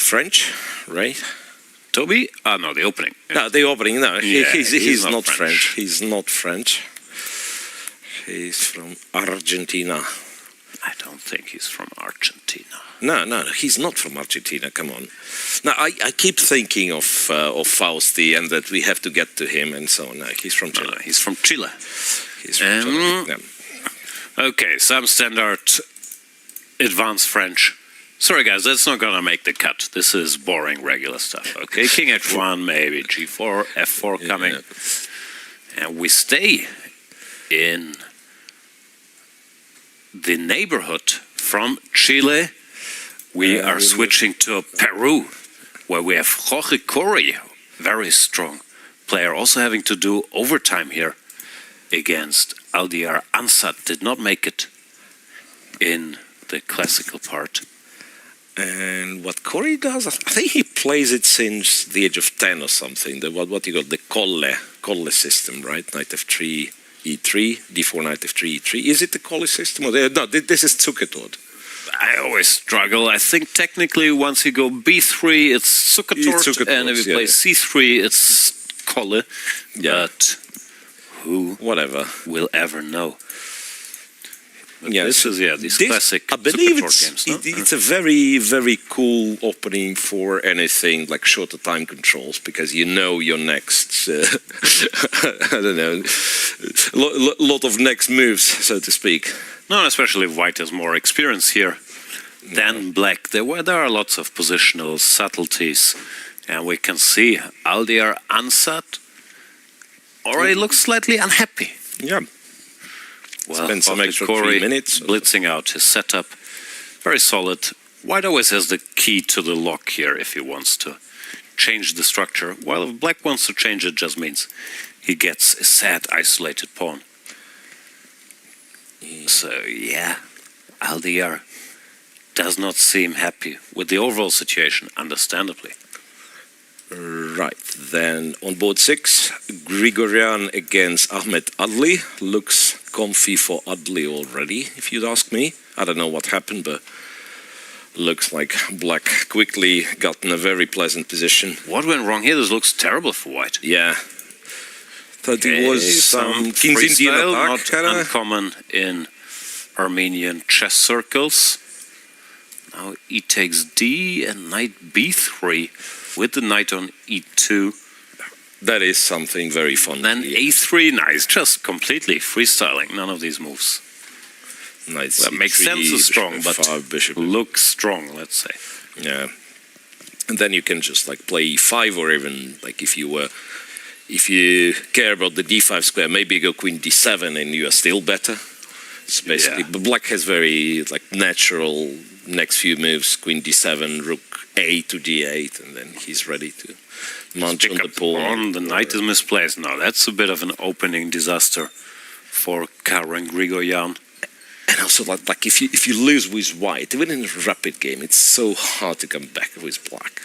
French, right? Toby? No, the opening. No, the opening, no. Yeah, he's not French. He's not French. He's from Argentina. I don't think he's from Argentina. No, he's not from Argentina, come on. Now, I keep thinking of Fausti and that we have to get to him and so on. No, he's from Chile. No, he's from Chile. He's from Chile, yeah. Okay, some standard advanced French. Sorry guys, that's not gonna make the cut. This is boring regular stuff. Okay, King H1, maybe G4, F4 coming. Yeah. And we stay in the neighborhood from Chile. We are switching to Peru, where we have Jorge Cory, very strong player, also having to do overtime here against Aldiar Ansat. Did not make it in the classical part. And what Cory does, I think he plays it since the age of 10 or something. What you got, the Colle system, right? Knight F3, E3, D4, Knight F3, E3. Is it the Colle system? Or no, this is Zukertort. I always struggle. I think technically once you go B3, it's Zukertort, and if you play C3, it's Colle. Yeah. But who will ever know? But this is these classic I believe games. No? It's a very, very cool opening for anything like shorter time controls, because you know your next, I don't know, lot of next moves, so to speak. No, especially if white has more experience here than black. There are lots of positional subtleties, and we can see Aldiar Ansat already looks slightly unhappy. Yeah. Well, spend some extra 3 minutes. Blitzing out his setup. Very solid. White always has the key to the lock here if he wants to change the structure. While if black wants to change it, just means he gets a sad, isolated pawn. So, yeah, Aldiar does not seem happy with the overall situation, understandably. Right, then on board 6, Grigoryan against Ahmed Adli. Looks comfy for Adli already, if you'd ask me. I don't know what happened, but looks like black quickly got in a very pleasant position. What went wrong here? This looks terrible for white. Yeah. Thought it was some King's Indian attack, not uncommon in Armenian chess circles. Now e takes D and knight B3 with the knight on E2. That is something very fun. Then A3, nice, just completely freestyling. None of these moves. Knight that C3, makes sense is strong, but bishop. looks strong, let's say. Yeah. And then you can just like play E5, or even like if you care about the D5 square, maybe go Queen D7 and you are still better. So basically, but black has very like natural next few moves: Queen D7, Rook A to D8, and then he's ready to munch on the pawn. The knight is misplaced. Now that's a bit of an opening disaster for Karen Grigoryan. And also, like if you lose with white, even in a rapid game, it's so hard to come back with black.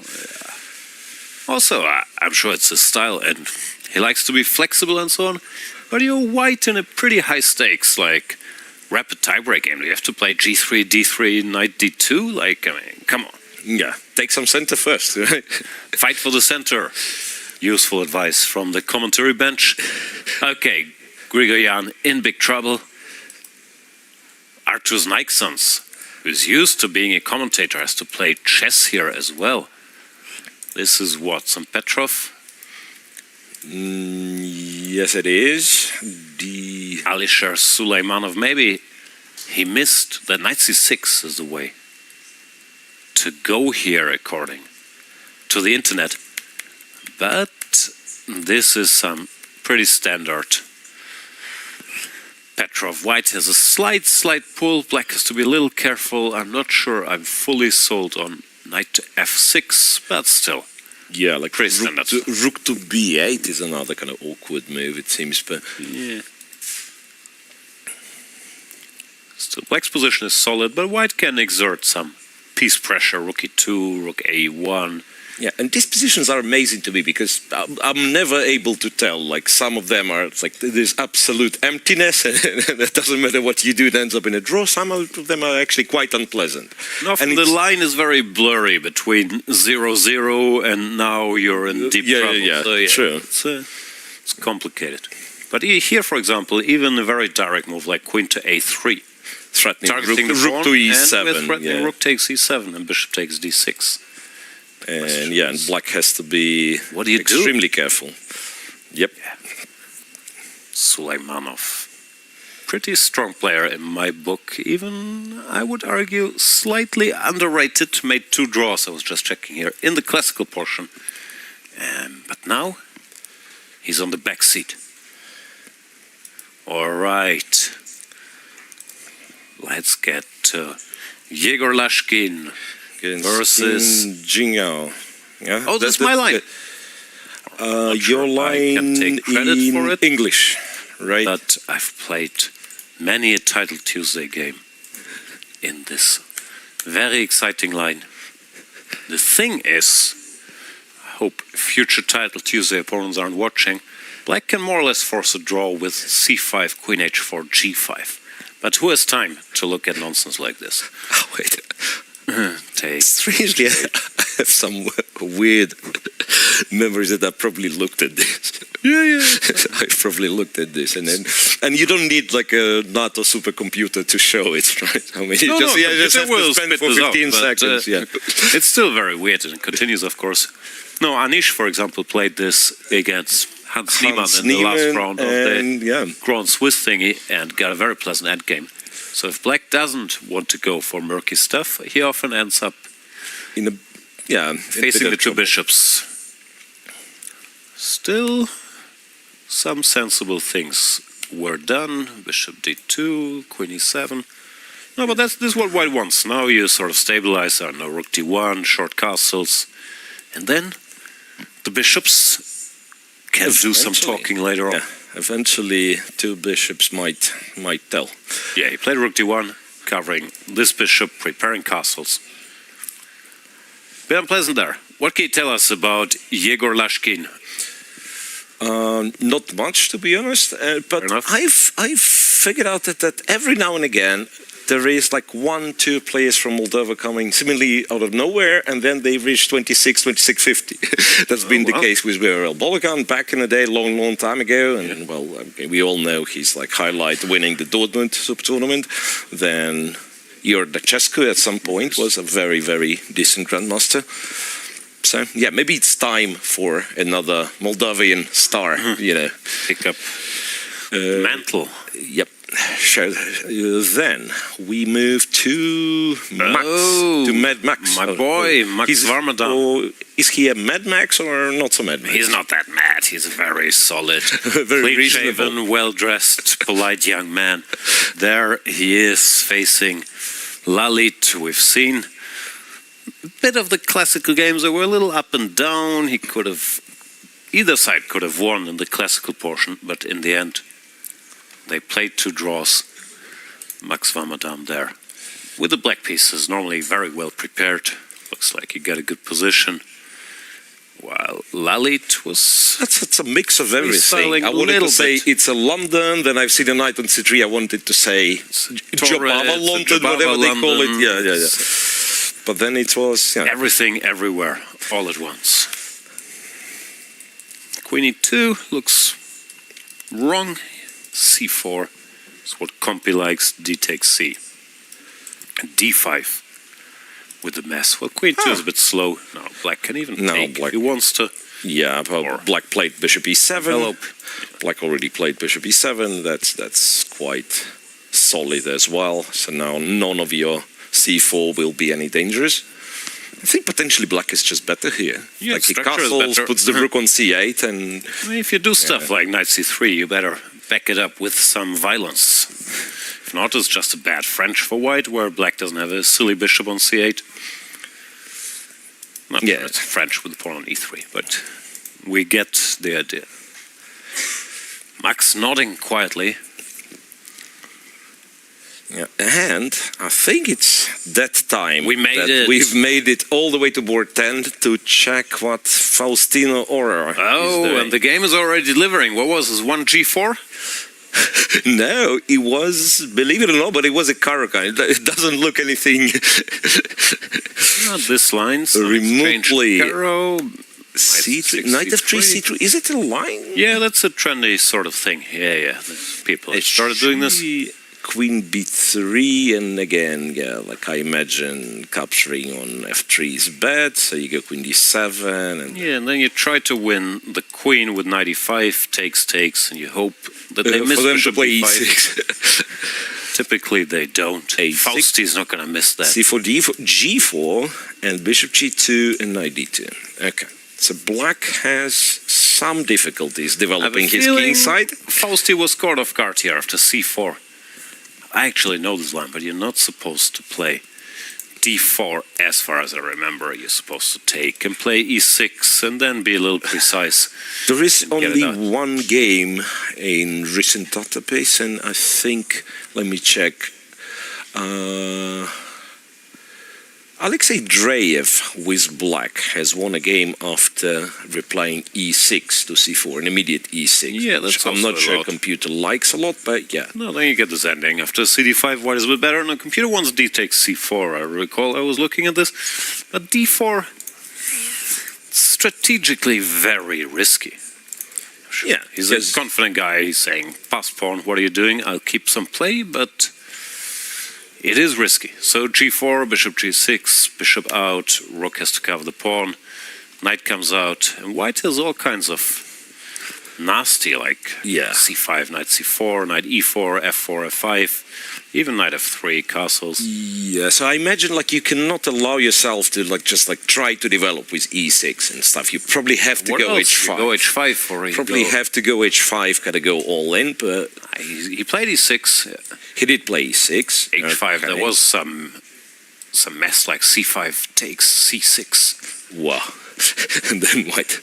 Yeah. Also, I'm sure it's his style, and he likes to be flexible and so on. But you're white in a pretty high stakes, like rapid tiebreak game. You have to play G3, D3, knight D2. Like, I mean, come on. Yeah, take some center first, right? Fight for the center. Useful advice from the commentary bench. Okay, Grigoryan in big trouble. Artus Nixons, who's used to being a commentator, has to play chess here as well. This is what, some Petrov? Yes, it is. Alisher Suleimanov, maybe he missed the knight c6 is the way to go here according to the internet. But this is some pretty standard. Petrov. White has a slight pull. Black has to be a little careful. I'm not sure I'm fully sold on knight to f6, but still. Yeah, like rook to b8 is another kind of awkward move, it seems. But yeah. Still, black's position is solid, but white can exert some piece pressure, rook e2, rook a1. Yeah, and these positions are amazing to me because I'm never able to tell. Like some of them are, it's like there's absolute emptiness, and it doesn't matter what you do, it ends up in a draw. Some of them are actually quite unpleasant. No, and the line is very blurry between 0-0 and now you're in deep trouble. Yeah, So, true. It's complicated. But here, for example, even a very direct move like queen to a3, Threatening rook to e7. and with threatening rook takes e7 and bishop takes d6. And yeah, and black has to be What do you extremely careful. Yep. Yeah. Suleimanov. Pretty strong player in my book. Even, I would argue, slightly underrated. Made 2 draws, I was just checking here, in the classical portion. But now, he's on the back seat. All right. Let's get to Yegor Lashkin versus Jingo. Yeah. Oh, that's my line. Your line I can take credit in for it. English, right? But I've played many a Title Tuesday game in this very exciting line. The thing is, I hope future Title Tuesday opponents aren't watching, black can more or less force a draw with c5, queen h4, g5. But who has time to look at nonsense like this? Oh, wait. Take. Strangely, I have some weird memories that I probably looked at this. Yeah. I probably looked at this, and you don't need like a NATO supercomputer to show it, right? I mean, you just have to spend for 15 seconds. It's still very weird, and it continues, of course. No, Anish, for example, played this against Hans Niemann in the last round of the Grand Swiss thingy and got a very pleasant endgame. So if black doesn't want to go for murky stuff, he often ends up in a facing the 2 bishops. Still, some sensible things were done. Bishop d2, queen e7. No, but this is what white wants. Now you sort of stabilize, no rook d1, short castles, and then the bishops can do some talking later on. Yeah, eventually 2 bishops might tell. Yeah, he played rook d1, covering this bishop, preparing castles. Bit unpleasant there. What can you tell us about Yegor Lashkin? Not much, to be honest, but I've figured out that every now and again there is like 1-2 players from Moldova coming seemingly out of nowhere, and then they reach 26, 50. That's been the case with Bologan back in the day, long time ago. And well, we all know he's like highlight winning the Dortmund Super Tournament. Then Erdogmus at some point was a very, very decent grandmaster. So yeah, maybe it's time for another Moldovan star. Pick up mantle. Yep. So then we move to Max, to Mad Max. My boy, Max Varmadam. Is he a Mad Max or not so Mad Max? He's not that mad. He's very solid, very clean-shaven, well-dressed, polite young man. There he is facing Lalit. We've seen a bit of the classical games that were a little up and down. Either side could have won in the classical portion, but in the end, they played 2 draws. Max Varmadam there. With the black pieces, normally very well prepared. Looks like he got a good position. While Lalit was... That's a mix of everything. I wanted to say it's a London, then I've seen a knight on c3. I wanted to say Jobava London, whatever they call it. Yeah. But then it was... everything, everywhere, all at once. Queen e2 looks wrong. c4 is what Compy likes. D takes c. And d5 with the mess. Well, queen 2 is a bit slow. No, black can even take if he wants to. Yeah, well, black played bishop e7. Black already played bishop e7. That's quite solid as well. So now none of your c4 will be any dangerous. I think potentially black is just better here. Yeah, like he castles, puts the rook on c8, and I mean, if you do stuff like knight c3, you better back it up with some violence. If not, it's just a bad French for white, where black doesn't have a silly bishop on c8. Not sure it's French with the pawn on e3, but we get the idea. Max nodding quietly. Yeah. And I think it's that time We made it. we've made it all the way to board 10 to check what Faustino Aura is doing. and the game is already delivering. What was this, 1G4? No, it was, believe it or not, but it was a Caro-Kann. It doesn't look anything Not this line. So remotely. Caro. C3, Knight F3, C3. Is it a line? Yeah, that's a trendy sort of thing. Yeah. People have started doing this. Queen B3, and again, yeah, like I imagine capturing on F3 is bad, so you go Queen D7, and Yeah, and then you try to win the queen with knight e5, takes, and you hope that they miss for them to bishop play e5. E6. Typically they don't. A6. Fausti's not going to miss that. C4, D4, G4, and Bishop G2, and Knight D2. Okay. So black has some difficulties developing his king side. Fausti was caught off guard here after c4. I actually know this line, but you're not supposed to play d4 as far as I remember. You're supposed to take and play e6 and then be a little precise. There is and get it out. only one game in recent database, and I think, let me check. Alexei Dreyev with black has won a game after replying e6 to c4, an immediate e6. Yeah, that's I'm also not sure a lot. computer likes a lot, but yeah. No, then you get this ending. After cd5, white is a bit better. And the computer wants d takes c4. I recall I was looking at this. But d4, strategically very risky. Yeah, He's a confident guy. He's saying, pass pawn, what are you doing? I'll keep some play, but it is risky. So g4, bishop g6, bishop out, rook has to cover the pawn, knight comes out, and white has all kinds of nasty, like c5, knight c4, knight e4, f4, f5, even knight f3, castles. Yeah, so I imagine like you cannot allow yourself to try to develop with e6 and stuff. You probably have to What go else? h5. You go h5 for it. Probably have to go h5, gotta go all in, but He played e6. he did play e6. h5, Okay. there was some mess like c5 takes c6. Wow. And then white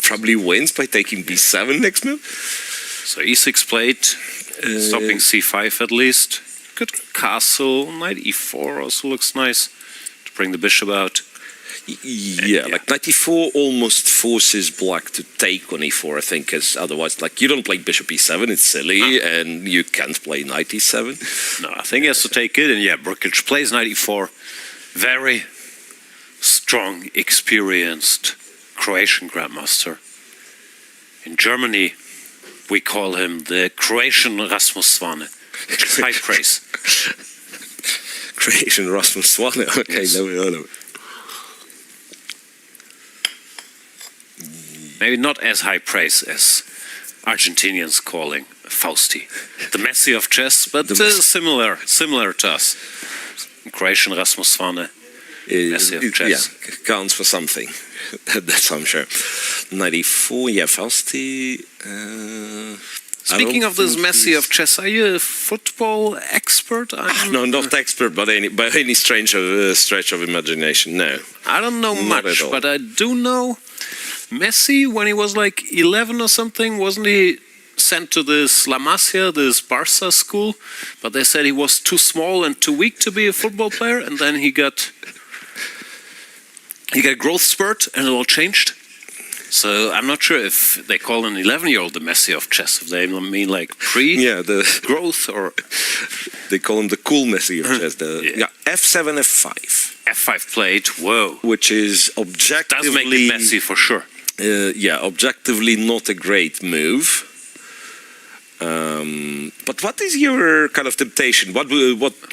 probably wins by taking b7 next move. So e6 played, stopping c5 at least. Good castle, knight e4 also looks nice to bring the bishop out. Yeah, like knight e4 almost forces black to take on e4, I think, as otherwise, like, you don't play bishop e7, it's silly, and you can't play knight e7. No, I think he has to take it, and yeah, Brkic plays knight e4. Very strong, experienced Croatian grandmaster. In Germany, we call him the Croatian Rasmus Swane, which is high praise. Croatian Rasmus Swane, okay, Yes. never heard of it. Maybe not as high praise as Argentinians calling Fausti, the Messi of chess, but similar to us. Croatian Rasmus Swane, Messi of chess. Yeah, counts for something. That's I'm sure. 94, yeah, Fausti. Speaking of this Messi of chess, are you a football expert? No, not expert, but by any stretch of imagination, no. I don't know Not much, at all. but I do know Messi, when he was like 11 or something, wasn't he sent to this La Masia, this Barca school? But they said he was too small and too weak to be a football player, and then he got growth spurt, and it all changed. So I'm not sure if they call an 11-year-old the Messi of chess, if they mean like growth or... They call him the cool Messi of chess. F7, F5. F5 played, whoa. Which is objectively... Does make it messy for sure. Objectively not a great move. But what is your kind of temptation? What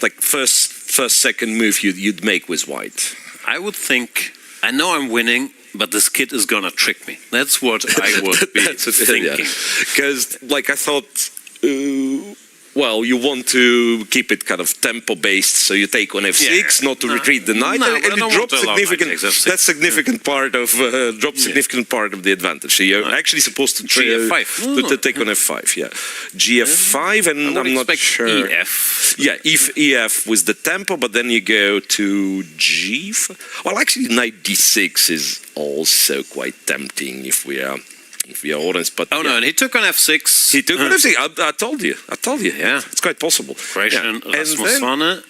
like first second move you'd make with white? I would think, I know I'm winning, but this kid is gonna trick me. That's what I would be thinking. Because, like, I thought, well, you want to keep it kind of tempo-based, so you take on f6, not to retreat the knight, and you drop significant. That's significant part of significant part of the advantage. So you're actually supposed to G5 to take on f5. Yeah, GF5, and I'm not sure. EF. Yeah, EF with the tempo, but then you go to G5. Well, actually, knight d6 is also quite tempting if we are if we are honest. But Oh no, and he took on f6. he took everything. I told you. Yeah. It's quite possible. Croatian Rasmussen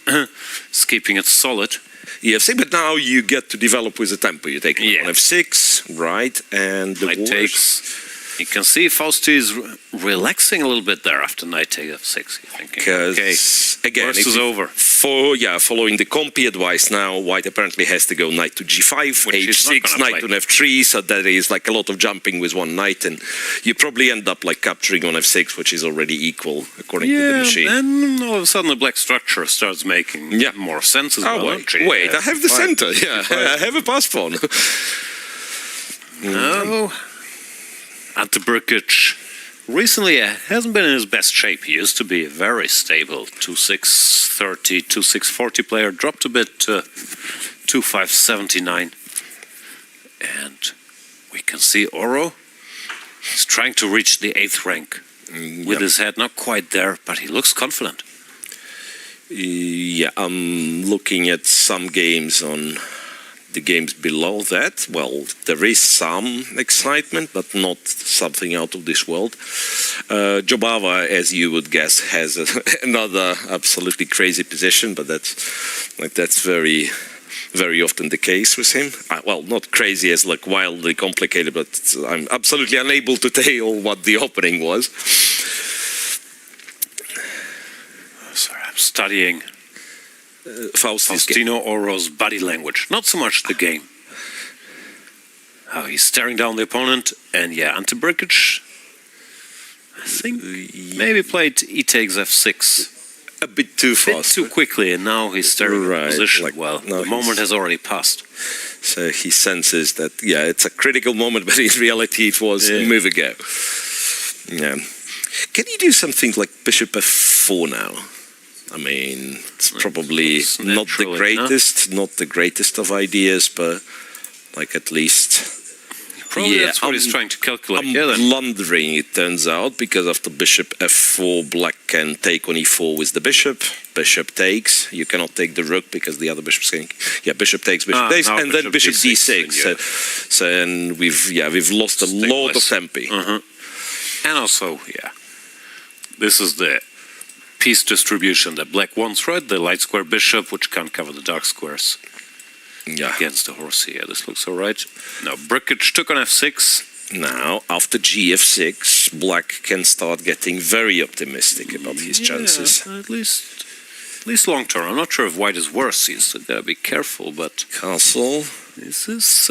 is keeping it solid. EF6, but now you get to develop with the tempo. You take on f6, right, and the Knight takes. You can see Fausti is relaxing a little bit there after knight takes f6. You're thinking, okay, again, worst is over. Following the compy advice now, white apparently has to go knight to g5, Which h6, knight on f3, so that is like a lot of jumping with one knight, and you probably end up like capturing on f6, which is already equal according to the machine. And all of a sudden the black structure starts making more sense as well. Wait, I have the center. Yeah, I have a pass pawn. No. Ante Brkic recently hasn't been in his best shape. He used to be a very stable 2-6-30, 2-6-40 player, dropped a bit to 2-5-79. And we can see Oro is trying to reach the 8th rank with his head not quite there, but he looks confident. Yeah, I'm looking at some games on the games below that. Well, there is some excitement, but not something out of this world. Jobava, as you would guess, has another absolutely crazy position, but that's very, very often the case with him. Well, not crazy as like wildly complicated, but I'm absolutely unable to tell what the opening was. Sorry, I'm studying Faustino Oro's body language, not so much the game. How he's staring down the opponent, and Ante Brkic, I think, maybe played e takes f6 a bit too fast, too quickly, and now he's staring at position. Like, well, the moment has already passed. So he senses that, it's a critical moment, but in reality it was a move ago. Yeah. Can you do something like bishop f4 now? I mean, it's probably not the greatest of ideas, but like at least... Probably that's what he's trying to calculate. I'm blundering, it turns out, because after bishop f4, black can take on e4 with the bishop. Bishop takes. You cannot take the rook because the other bishop's going... Yeah, bishop takes, and then bishop d6. So and we've lost a lot of tempi. And also, this is the piece distribution that black wants, right? The light square bishop, which can't cover the dark squares against the horse here. This looks all right. Now, Brkic took on f6. Now, after gf6, black can start getting very optimistic about his chances. At least long term. I'm not sure if white is worse. He's got to be careful, but... Castle. This is...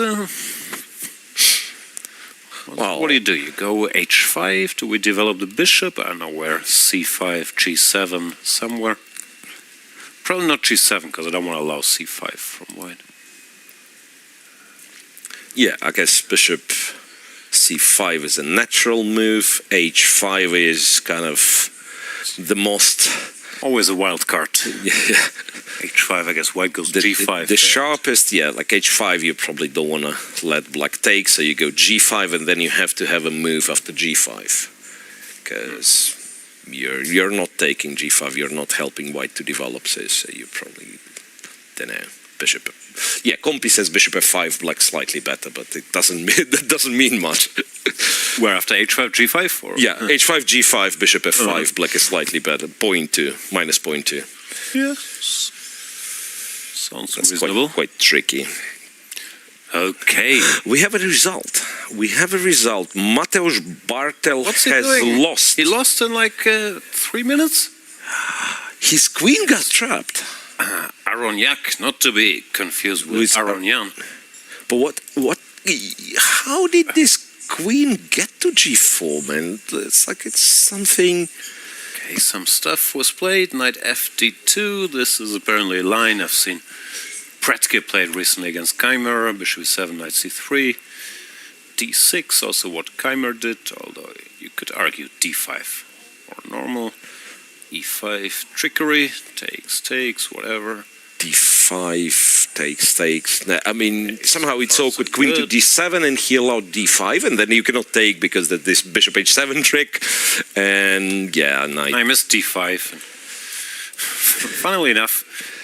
what do? You go h5? Do we develop the bishop? I don't know where. c5, g7, somewhere. Probably not g7, because I don't want to allow c5 from white. Yeah, I guess bishop c5 is a natural move. h5 is kind of the most... Always a wild card. h5, I guess white goes g5. The sharpest, like h5, you probably don't want to let black take, so you go g5, and then you have to have a move after g5. Because you're not taking g5, you're not helping white to develop, so you probably, don't know, bishop. Yeah, compy says bishop f5, black slightly better, but it doesn't mean, that doesn't mean much. Where after h5, g5? Or? Yeah, h5, g5, bishop f5, black is slightly better, minus 0.2. Yeah. Sounds reasonable. Quite tricky. Okay. We have a result. Mateusz Bartel has lost. He lost in like 3 minutes? His queen got trapped. Aronyak, not to be confused with Aronyan. But how did this queen get to g4, man? It's like it's something... Okay, some stuff was played. Knight fd2. This is apparently a line I've seen Pretke played recently against Keimer. Bishop e7, knight c3. d6, also what Keimer did, although you could argue d5 or normal. e5, trickery, takes, whatever. d5, takes. I mean, somehow it's awkward. Queen to d7, and he allowed d5, and then you cannot take because of this bishop h7 trick. And knight. I missed d5. Funnily enough,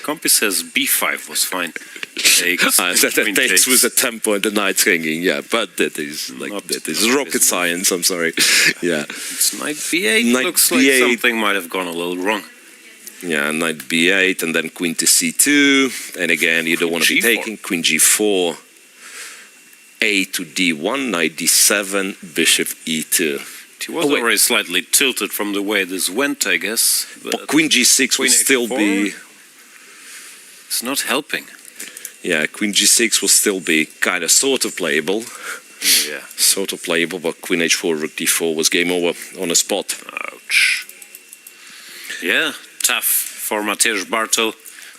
Compi says b5 was fine. Takes, that takes with the tempo and the knight's hanging, yeah, but that is rocket science, I'm sorry. Yeah. It's knight b8, Knight looks b8. like something might have gone a little wrong. Yeah, knight b8 and then queen to c2, and again you don't want to be G4. taking queen g4, a to d1, knight d7, bishop e2. He was already slightly tilted from the way this went, I guess. But queen g6 Queen will still h4? be... It's not helping. Yeah, queen g6 will still be kind of sort of playable. Yeah. Sort of playable, but queen h4, rook d4 was game over on the spot. Ouch. Yeah, tough for Mateusz Bartel.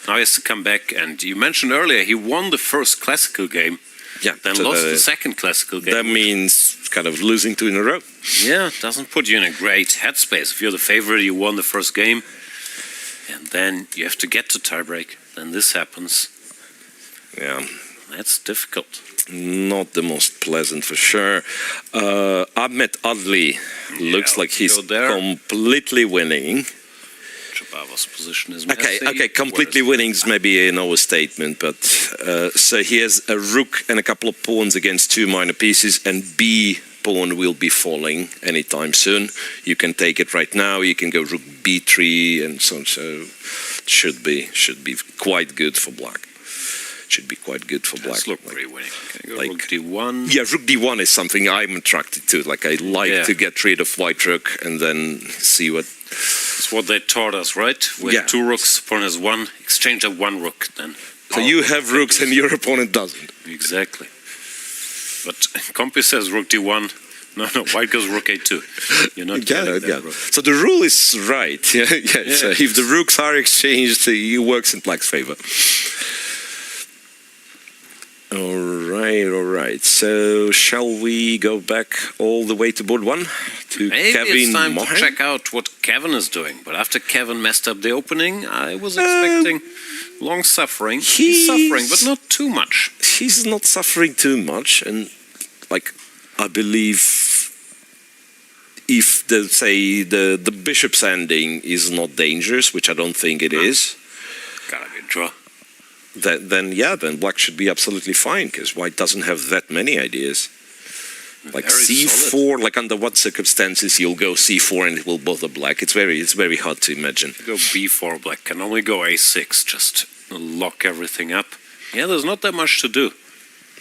Now he has to come back, and you mentioned earlier he won the first classical game, Yeah, then so lost the second classical game. that means kind of losing two in a row. Yeah, doesn't put you in a great headspace. If you're the favorite, you won the first game, and then you have to get to tiebreak. Then this happens. Yeah, That's difficult. not the most pleasant for sure. Ahmed Adli looks like he's go there. completely winning. Chabava's position is messy. Okay, completely winning is maybe an overstatement, but so he has a rook and a couple of pawns against two minor pieces, and B pawn will be falling anytime soon. You can take it right now. You can go rook b3 and so on. So should be quite good for black. Should be quite good for black. Let's look pretty winning. Can I go like- rook d1? Yeah, rook d1 is something I'm attracted to. Like I like to get rid of white rook and then see what. It's what they taught us, right? We have two rooks, opponent has one, exchange of one rook, then. So you have rooks and your opponent doesn't. Exactly. But Compi says rook d1. No, white goes rook a2. You're not getting that rook. So the rule is right. Yeah. So if the rooks are exchanged, it works in black's favor. All right. So shall we go back all the way to board one? To Maybe Kevin it's time Mohan? to check out what Kevin is doing. But after Kevin messed up the opening, I was expecting long suffering. He's suffering, but not too much. He's not suffering too much, and like I believe if the bishop's ending is not dangerous, which I don't think it is, Gotta be a draw. then black should be absolutely fine because white doesn't have that many ideas. Like Very c4, solid. like under what circumstances you'll go c4 and it will bother black? It's very hard to imagine. Go b4, black can only go a6, just lock everything up. Yeah, there's not that much to do.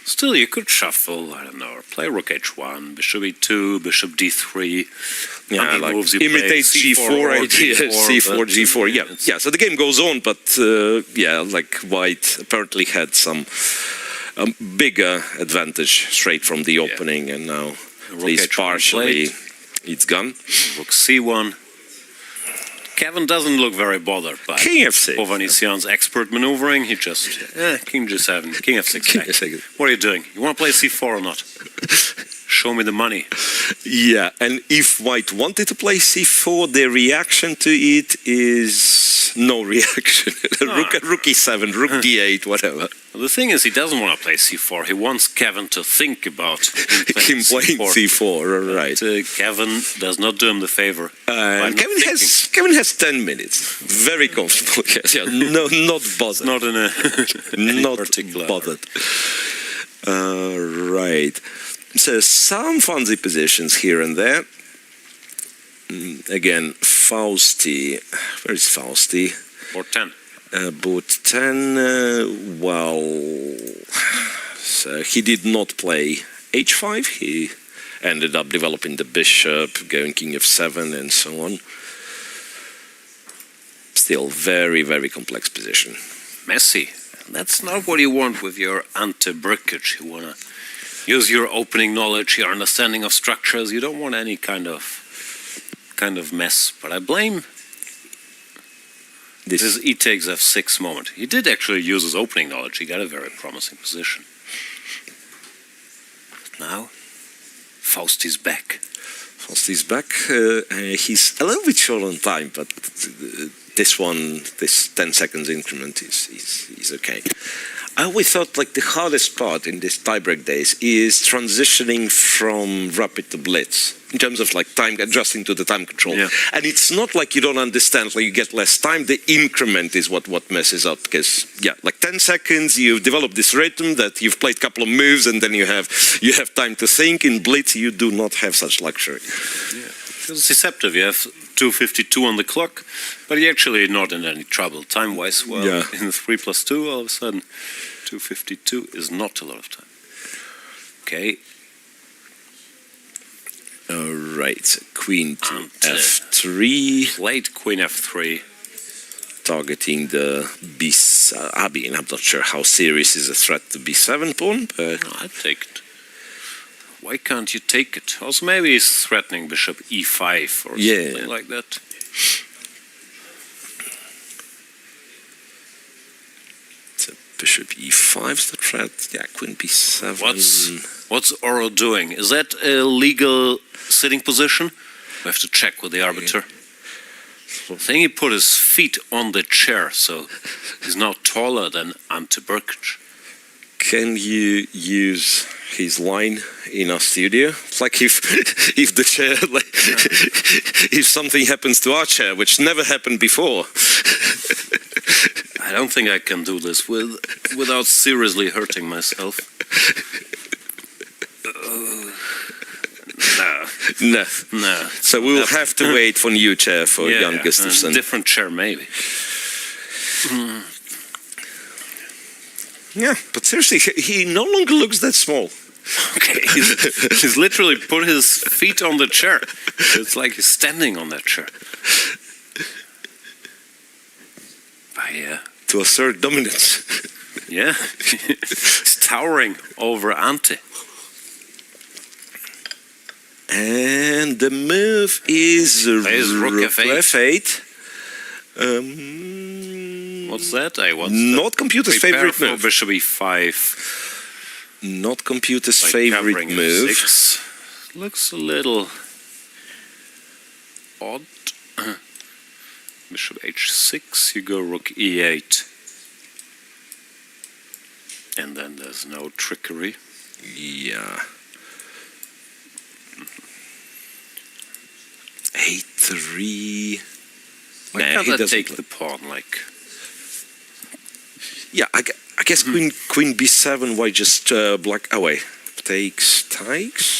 Still, you could shuffle, I don't know, or play rook h1, bishop e2, bishop d3. Yeah, Other like moves you play, imitate g4 idea, c4, g4. Yeah. So the game goes on, but like white apparently had some bigger advantage straight from the opening, and now at least partially it's gone. Rook c1. Kevin doesn't look very bothered by King f6. Hovhannisyan's expert maneuvering. He just, king g7, king f6 back. What are you doing? You want to play c4 or not? Show me the money. Yeah, and if white wanted to play c4, the reaction to it is no reaction. Rook e7, rook d8, whatever. Well, the thing is, he doesn't want to play c4. He wants Kevin to think about Him playing c4, right. But, Kevin does not do him the favor. And Kevin has 10 minutes. Very comfortable. Yes, yeah, no, not bothered. Not in a Not particular. bothered. Right. So some fancy positions here and there. Again, Fausti. Where is Fausti? Or 10. Board 10. So he did not play h5. He ended up developing the bishop, going king f7, and so on. Still very, very complex position. Messy. That's not what you want with your ante-brickage. You want to use your opening knowledge, your understanding of structures. You don't want any kind of mess. But I blame this e takes f6 moment. He did actually use his opening knowledge. He got a very promising position. But now, Fausti's back. Fausti's back. He's a little bit short on time, but this 10 seconds increment is okay. I always thought like the hardest part in this tiebreak days is transitioning from rapid to blitz in terms of like time, adjusting to the time control. Yeah. And it's not like you don't understand, like you get less time. The increment is what messes up, because like 10 seconds, you've developed this rhythm that you've played a couple of moves and then you have time to think. In blitz, you do not have such luxury. Yeah. It's deceptive. You have 2:52 on the clock, but you're actually not in any trouble time-wise. Well, in 3+2, all of a sudden, 2:52 is not a lot of time. Okay. All right, so Queen to F3. Played Queen F3. Targeting the B7. I mean, I'm not sure how serious is a threat to B7 pawn, but I'd take it. Why can't you take it? Also, maybe he's threatening bishop E5 or something like that. So bishop E5 is the threat. Yeah, Queen B7. What's Oro doing? Is that a legal sitting position? We have to check with the arbiter. I think he put his feet on the chair, so he's now taller than Ante Brkic. Can you use his line in our studio? It's like if the chair, like, if something happens to our chair, which never happened before. I don't think I can do this without seriously hurting myself. No. So we'll have to wait for new chair for Jan Gustafsson. Different chair, maybe. Yeah, but seriously, he no longer looks that small. Okay, he's literally put his feet on the chair. It's like he's standing on that chair. To assert dominance. Yeah, he's towering over Ante. And the move is rook F8. What's that? Not computer's favorite for move. Bishop E5. Not computer's favorite move. F6. Looks a little odd. Bishop H6, you go rook E8. And then there's no trickery. Yeah. A3. Why can't I take the pawn, like... Yeah, I guess Queen B7, why just black away? Takes.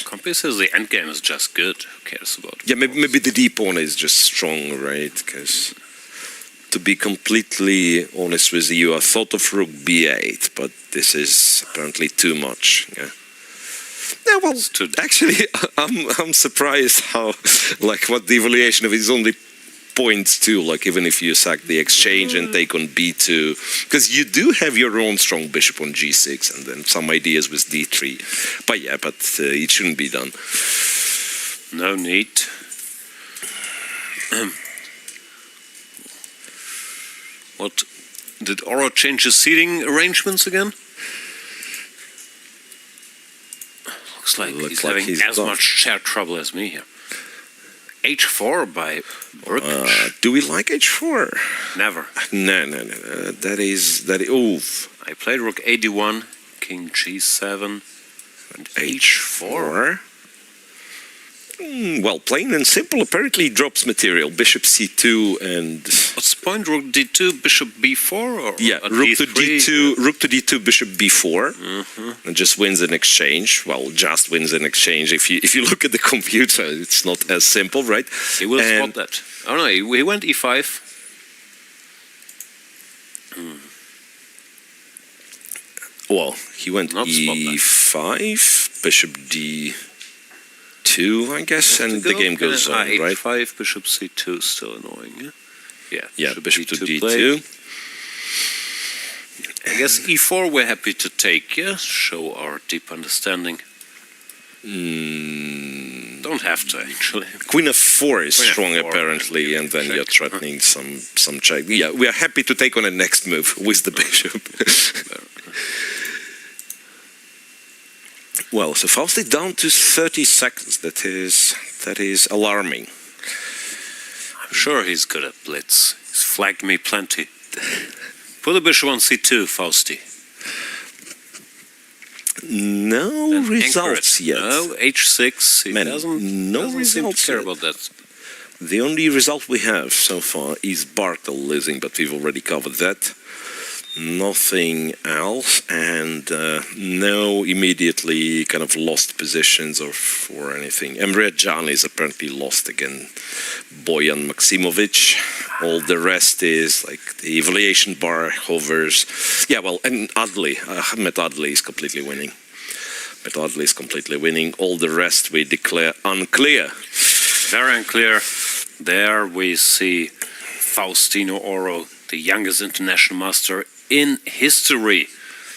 Compy says the endgame is just good. Who cares about it? Yeah, maybe the D pawn is just strong, right? Because to be completely honest with you, I thought of rook B8, but this is apparently too much. Yeah. Yeah, well, actually, I'm surprised how, like, what the evaluation of his only points to, like, even if you sack the exchange and take on B2, because you do have your own strong bishop on G6 and then some ideas with D3. But yeah, it shouldn't be done. No need. What? Did Oro change his seating arrangements again? Looks like he's having as much chair trouble as me here. H4 by Brkic. Do we like H4? Never. No. That is. Oof. I played rook A1, king G7, and H4. Well, plain and simple. Apparently drops material. Bishop C2 and. What's the point? Rook D2, bishop B4, or rook to D2, rook to D2, bishop B4, and just wins an exchange. Well, just wins an exchange. If you look at the computer, it's not as simple, right? He will spot that. Oh no, he went E5. Well, he went E5, bishop D2, I guess, and the game goes on, right? H5, bishop C2, still annoying, yeah? Yeah, bishop to D2. I guess E4 we're happy to take, yeah? Show our deep understanding. Don't have to, actually. Queen F4 is strong, apparently, and then you're threatening some check. Yeah, we are happy to take on a next move with the bishop. Well, so Fausti down to 30 seconds. That is alarming. I'm sure he's good at blitz. He's flagged me plenty. Put the bishop on C2, Fausti. No Then results anchor it. yet. No, H6. He Man, doesn't, no doesn't seem to results care yet. about that. The only result we have so far is Bartel losing, but we've already covered that. Nothing else, and no immediately kind of lost positions or anything. Emre Can is apparently lost again. Bojan Maksimovic. All the rest is like the evaluation bar hovers. Yeah, well, and Adli, Ahmed Adli is completely winning. Ahmed Adli is completely winning. All the rest we declare unclear. Very unclear. There we see Faustino Oro, the youngest international master in history.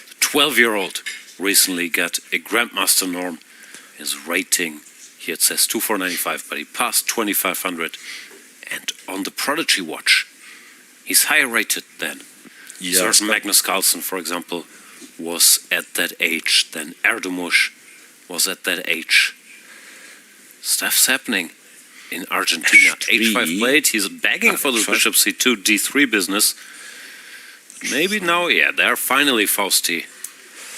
The 12-year-old recently got a Grandmaster norm. His rating, here it says 2495, but he passed 2500. And on the Prodigy watch, he's higher rated than certain Magnus Carlsen, for example, was at that age, than Erdogmus was at that age. Stuff's happening in Argentina. H5 played, he's begging for the bishop c2, d3 business. Maybe now, yeah, there finally Fausti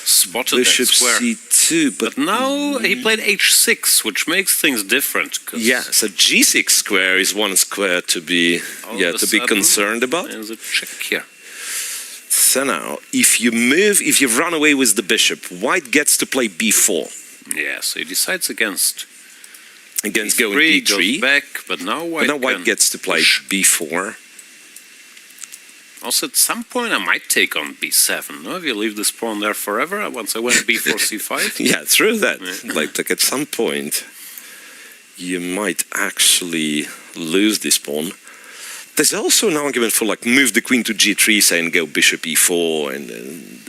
spotted Bishop that square. c2, But now he played h6, which makes things different. Yeah, so g6 square is one square to be concerned about. There's a check here. So now, if you run away with the bishop, white gets to play b4. Yeah, so he decides against going d3. Goes back, but now white gets to play b4. Also, at some point, I might take on b7. No, if you leave this pawn there forever, once I went b4, c5. Yeah, through that. Yeah. Like at some point, you might actually lose this pawn. There's also an argument for like move the queen to g3, say, and go bishop e4, and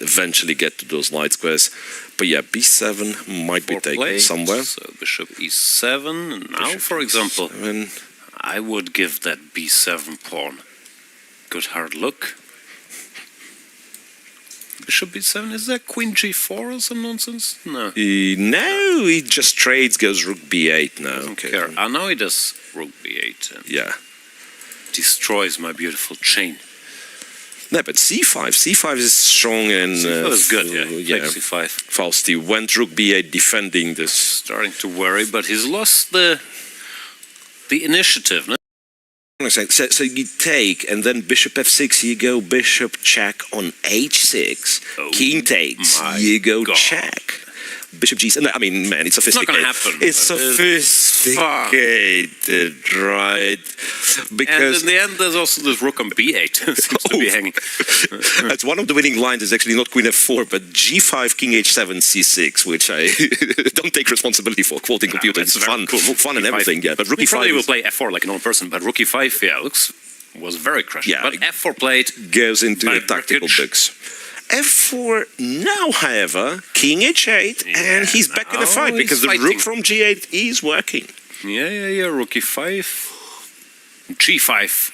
eventually get to those light squares. But yeah, b7 might be taken somewhere. So bishop e7. And now, bishop for example, e7. I would give that b7 pawn good hard look. Bishop b7, is that queen g4 or some nonsense? No. No, he just trades, goes rook b8 now. Doesn't care. Now he does rook b8. And yeah. Destroys my beautiful chain. No, but c5. C5 is strong and... c5 is good, yeah. c5. Fausti went rook b8 defending this. Starting to worry, but he's lost the initiative, no? So you take, and then bishop f6, you go bishop check on h6. Oh, king takes, you go check. Bishop g7. No, I mean, man, it's sophisticated. It's not going to happen. It's sophisticated, right? Because and in the end, there's also this rook on b8. Seems to be hanging. That's one of the winning lines is actually not queen f4, but g5, king h7, c6, which I don't take responsibility for. Quoting computer, it's fun, cool. Fun and everything. Yeah, but rook e5 probably will play f4 like a normal person, but rook e5, yeah, was very crushing. Yeah, but f4 played goes into the tactical books. f4 now, however, king h8, and he's back in the fight because the rook from g8 is working. Yeah, rook e5, g5.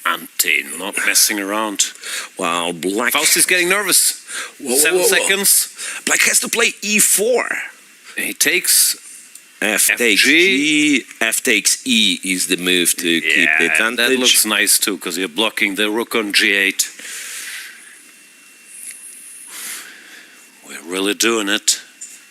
Ante, not messing around. Wow, black... Faust is getting nervous. 7 seconds. Black has to play e4. He takes... F takes G, F takes E is the move to keep the advantage. That looks nice too, because you're blocking the rook on G8. We're really doing it.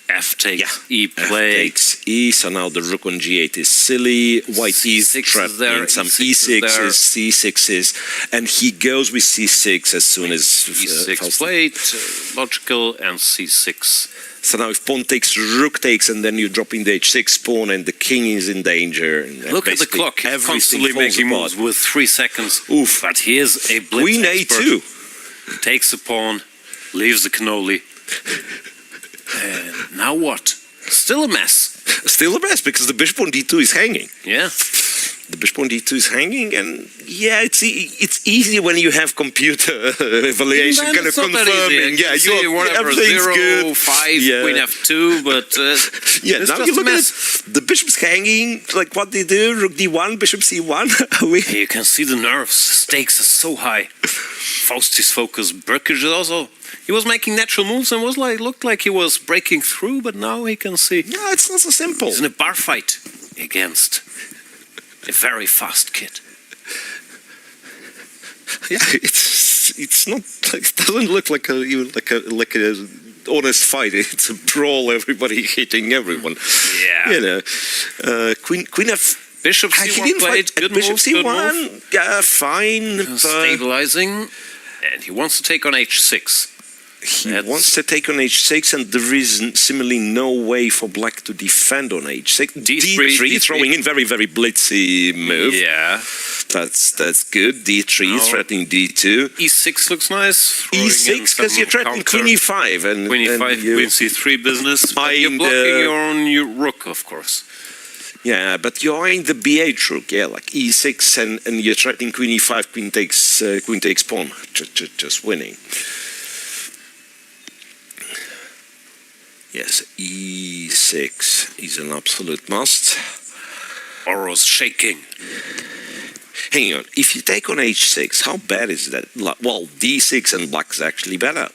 F takes E play. F takes E, so now the rook on G8 is silly. White is trapped in some E6s, C6s, and he goes with C6 as soon as... E6 played, logical, and C6. So now if pawn takes, rook takes, and then you drop in the h6 pawn, and the king is in danger. And look at the clock, he's constantly making moves with 3 seconds. Oof. But here's a blitz Queen expert. A2. Takes the pawn, leaves the cannoli. And now what? Still a mess. Still a mess, because the bishop on d2 is hanging. Yeah. The bishop on d2 is hanging, and yeah, it's easy when you have computer evaluation kind of confirming. Yeah, everything's 0, good. 5, queen f2, but yeah, now you look at it, the bishop's hanging. Like what they do, rook d1, bishop c1. You can see the nerves. Stakes are so high. Fausti's focus. Burkage also. He was making natural moves and looked like he was breaking through, but now he can see. Yeah, it's not so simple. He's in a bar fight against a very fast kid. Yeah, it's it's not. It doesn't look like a honest fight. It's a brawl. Everybody hitting everyone. Yeah. You know, Queen F. Bishop C1 played. Good Bishop move, C1. good move. Yeah, fine. Stabilizing, and he wants to take on H6. He wants to take on H6, and there is similarly no way for Black to defend on H6. D3, throwing in very, very blitzy move. Yeah. That's good. D3, threatening D2. E6 looks nice. E6, because you're threatening Queen E5. And, Queen E5, Queen C3 business. But you're blocking your own rook, of course. Yeah, but you're eyeing the B8 rook, yeah, like E6, and you're threatening Queen E5, Queen takes pawn, just winning. Yes, E6 is an absolute must. Oro's shaking. Hang on, if you take on H6, how bad is that? Well, D6 and Black is actually better.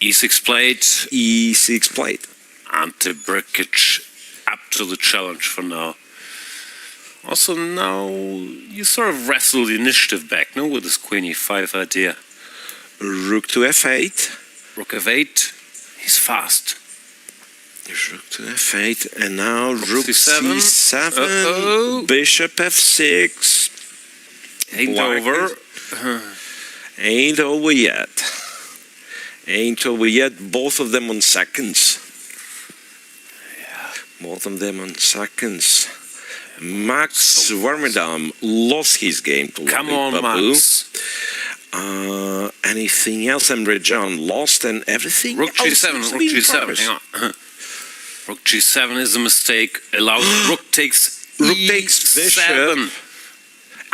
E6 played. E6 played. Ante Brkic up to the challenge for now. Also now you sort of wrestle the initiative back, no, with this Queen E5 idea. Rook to F8. Rook F8. He's fast. Rook to F8, and now Rook C7. C7. Bishop F6. Ain't over. Ain't over yet. Ain't over yet. Both of them on seconds. Both of them on seconds. Max Warmerdam lost his game to Come on, Max. Anything else? Emre Can lost and everything. Rook G7. Rook G7. Hang on. Rook G7 is a mistake. Allows Rook takes Bishop. E7.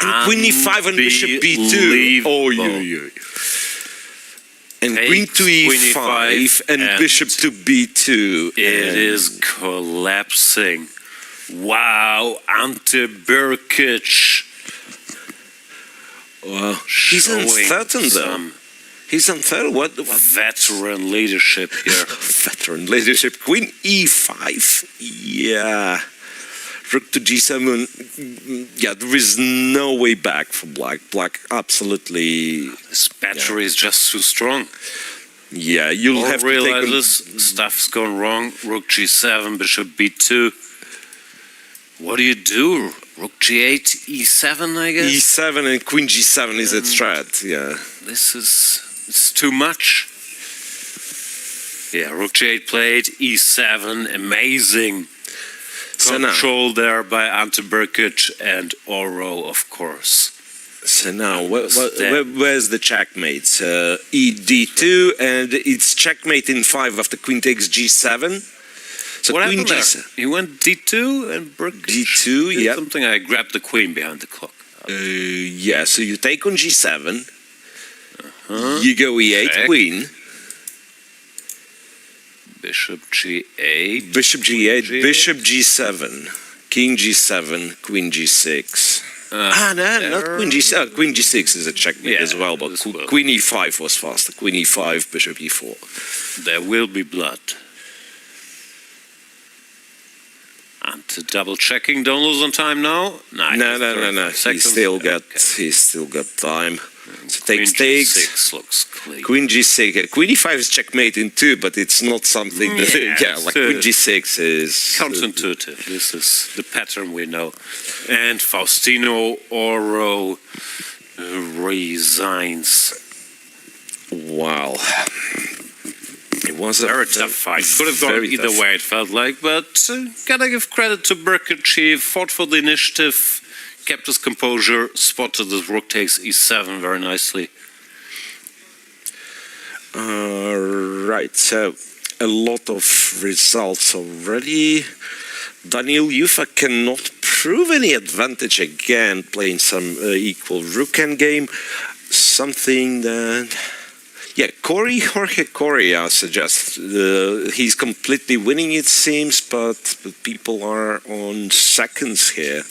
And Queen E5 and Bishop B2. Oh, yeah. And Queen to E5 and Bishop to B2. It is collapsing. Wow, Ante Brkic. Well, he's uncertain though. He's uncertain. What? Veteran leadership here. Veteran leadership. Queen E5. Yeah. Rook to G7. Yeah, there is no way back for Black. Black absolutely. This battery is just too strong. Yeah, you'll have to realize stuff's gone wrong. Rook G7, Bishop B2. What do you do? Rook G8, E7, I guess? E7 and Queen G7 is a threat, yeah. It's too much. Yeah, Rook G8 played, E7, amazing. Control there by Ante Brkic and Oro, of course. So now, where's the checkmates? E-D2, and it's checkmate in 5 after Queen takes G7. So what Queen happened there? G7. He went D2 and Brkic D2, yeah. Something I grabbed the queen behind the clock. Yeah, so you take on G7. You go E8, check. Queen. Bishop G8. Bishop G8, Bishop G7. King G7, Queen G6. No, not Queen G7. Queen G6 is a checkmate as well, but Queen E5 was faster. Queen E5, Bishop E4. There will be blood. And double checking, don't lose on time now. No. He's still got time. So takes. G6 looks clean. Queen G6. Queen E5 is checkmate in 2, but it's not something that like Queen G6 is counterintuitive. This is the pattern we know. And Faustino Oro resigns. Wow. It was a very tough fight. Could have gone either way, it felt like, but gotta give credit to Brkic. He fought for the initiative, kept his composure, spotted the rook takes E7 very nicely. Right, so a lot of results already. Daniel Yuffa cannot prove any advantage again, playing some equal rook endgame. Something that... Yeah, Jorge Coria suggests he's completely winning, it seems, but people are on seconds here.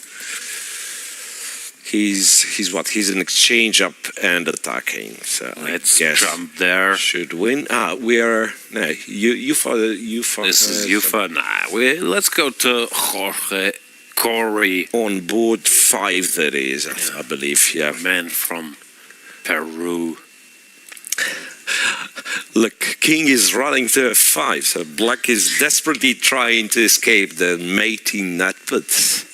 He's what? He's an exchange up and attacking. So let's jump there. Should win. We are Yuffa. This is Yuffa. Let's go to Jorge Coria on board 5. That is, I believe. Yeah, man from Peru. Look, king is running to f5, so black is desperately trying to escape the mating net, but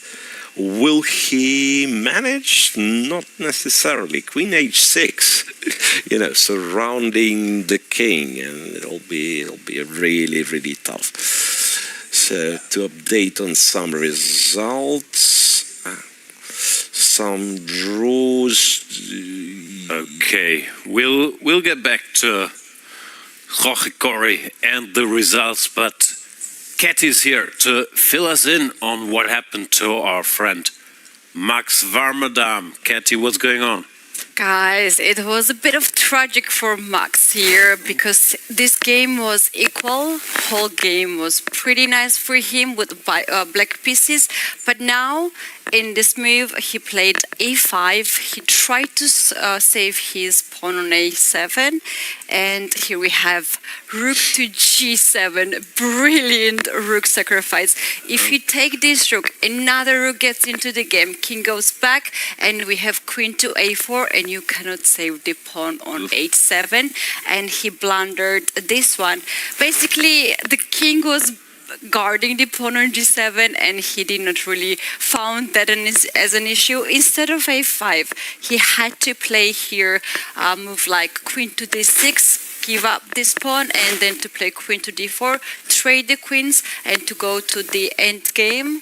will he manage? Not necessarily. Queen h6, you know, surrounding the king, and it'll be really, really tough. So to update on some results, some draws. Okay, we'll get back to Hovhannisyan and the results, but Kathy's here to fill us in on what happened to our friend Max Varmadam. Kathy, what's going on? Guys, it was a bit of tragic for Max here because this game was equal. Whole game was pretty nice for him with black pieces, but now in this move he played a5. He tried to save his pawn on a7, and here we have rook to g7. Brilliant rook sacrifice. If you take this rook, another rook gets into the game, king goes back, and we have queen to a4, and you cannot save the pawn on h7, and he blundered this one. Basically, the king was guarding the pawn on g7, and he did not really found that as an issue. Instead of a5, he had to play here a move like queen to d6, give up this pawn, and then to play queen to d4, trade the queens, and to go to the end game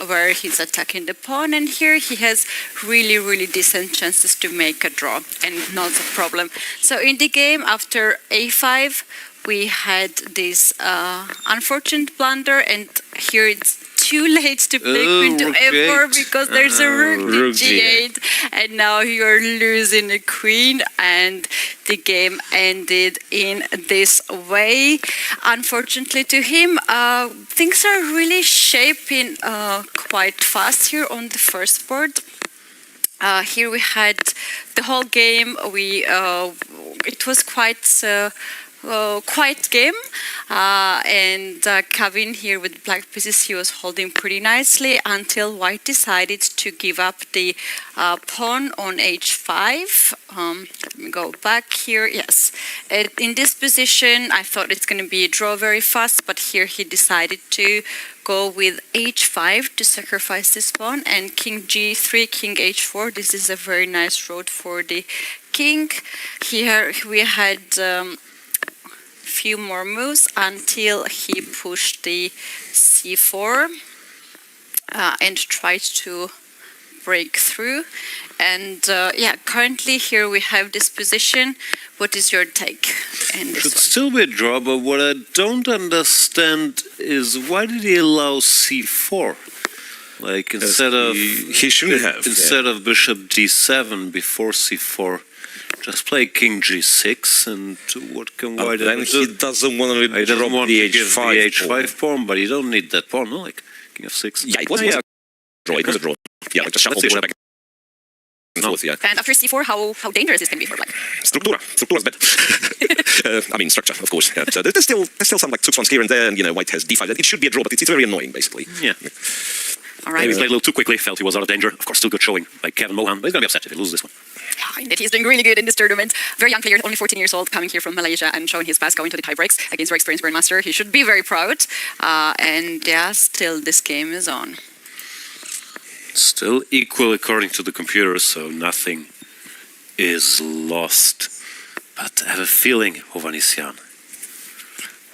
where he's attacking the pawn, and here he has really, really decent chances to make a draw, and not a problem. So in the game, after a5, we had this unfortunate blunder, and here it's too late to play queen to f4 because there's a rook to g8, and now you're losing a queen, and the game ended in this way. Unfortunately to him, things are really shaping quite fast here on the first board. Here we had the whole game. It was quite quiet game, and Kevin here with black pieces, he was holding pretty nicely until white decided to give up the pawn on h5. Let me go back here. Yes, in this position I thought it's going to be a draw very fast, but here he decided to go with h5 to sacrifice this pawn, and king g3, king h4. This is a very nice road for the king. Here we had few more moves until he pushed the c4 and tried to break through. And yeah, currently here we have this position. What is your take? It should still be a draw, but what I don't understand is why did he allow c4? Like instead of he shouldn't have of bishop d7 before c4. Just play king g6, and what can white do? Then he doesn't want to drop the h5 pawn, but you don't need that pawn, no? Like king f6. Yeah, it was a draw. It was a draw. Yeah, just shuffle the pawn back and forth. Yeah. And after c4, how dangerous this can be for black? Structura is better. I mean, structure, of course. Yeah. So there's still some like suits here and there, and you know, white has d5. It should be a draw, but it's very annoying, basically. Yeah. All right. Maybe he played a little too quickly, felt he was out of danger. Of course, still good showing by Kevin Mohan, but he's going to be upset if he loses this one. Yeah, indeed, he's doing really good in this tournament. Very young player, only 14 years old, coming here from Malaysia and showing his past, going to the tie breaks against very experienced grandmaster. He should be very proud. And yeah, still this game is on. Still equal according to the computer, so nothing is lost. But I have a feeling, Hovhannisyan,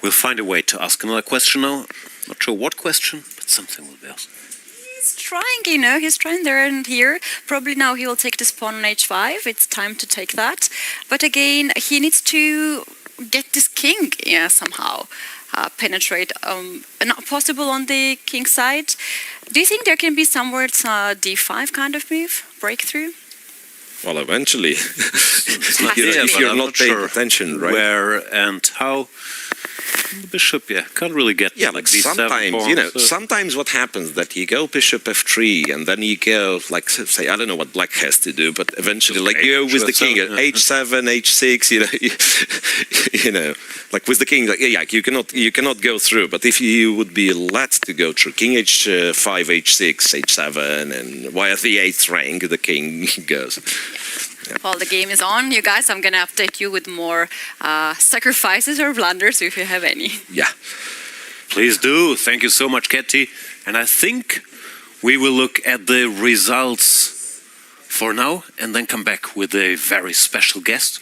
we'll find a way to ask another question now. Not sure what question, but something will be asked. He's trying, you know, he's trying there and here. Probably now he will take this pawn on h5. It's time to take that. But again, he needs to get this king, yeah, somehow. Penetrate. Not possible on the king side. Do you think there can be somewhere it's a d5 kind of move? Breakthrough? Well, eventually. If you're not paying attention, right? Where and how. The bishop, yeah, can't really get like sometimes, pawn, you know, sometimes what happens that you go bishop f3 and then you go, like, say, I don't know what black has to do, but eventually, like, you go with the king at h7, h6, you know, like with the king, like, yeah, you cannot go through. But if you would be let to go through king h5, h6, h7, and why at the 8th rank the king goes. While the game is on, you guys, I'm going to update you with more sacrifices or blunders if you have any. Yeah. Please do. Thank you so much, Ketty. And I think we will look at the results for now and then come back with a very special guest.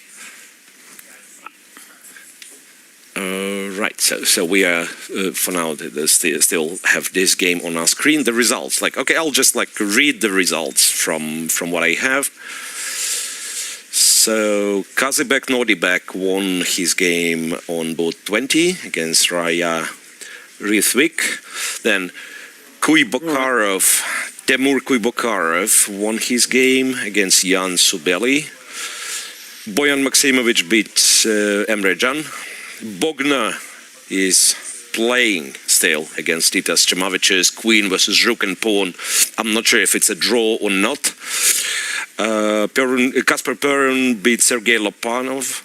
Right, so we are, for now, still have this game on our screen. The results, okay, I'll just read the results from what I have. So, Kazibek Nordibek won his game on board 20 against Raya Rithvik. Then Temur Kuibokarov won his game against Jan Subeli. Boyan Maximovich beat Emre Can. Bogna is playing still against Titas Chemavich's Queen versus Rook and Pawn. I'm not sure if it's a draw or not. Kasper Perun beat Sergei Lopanov.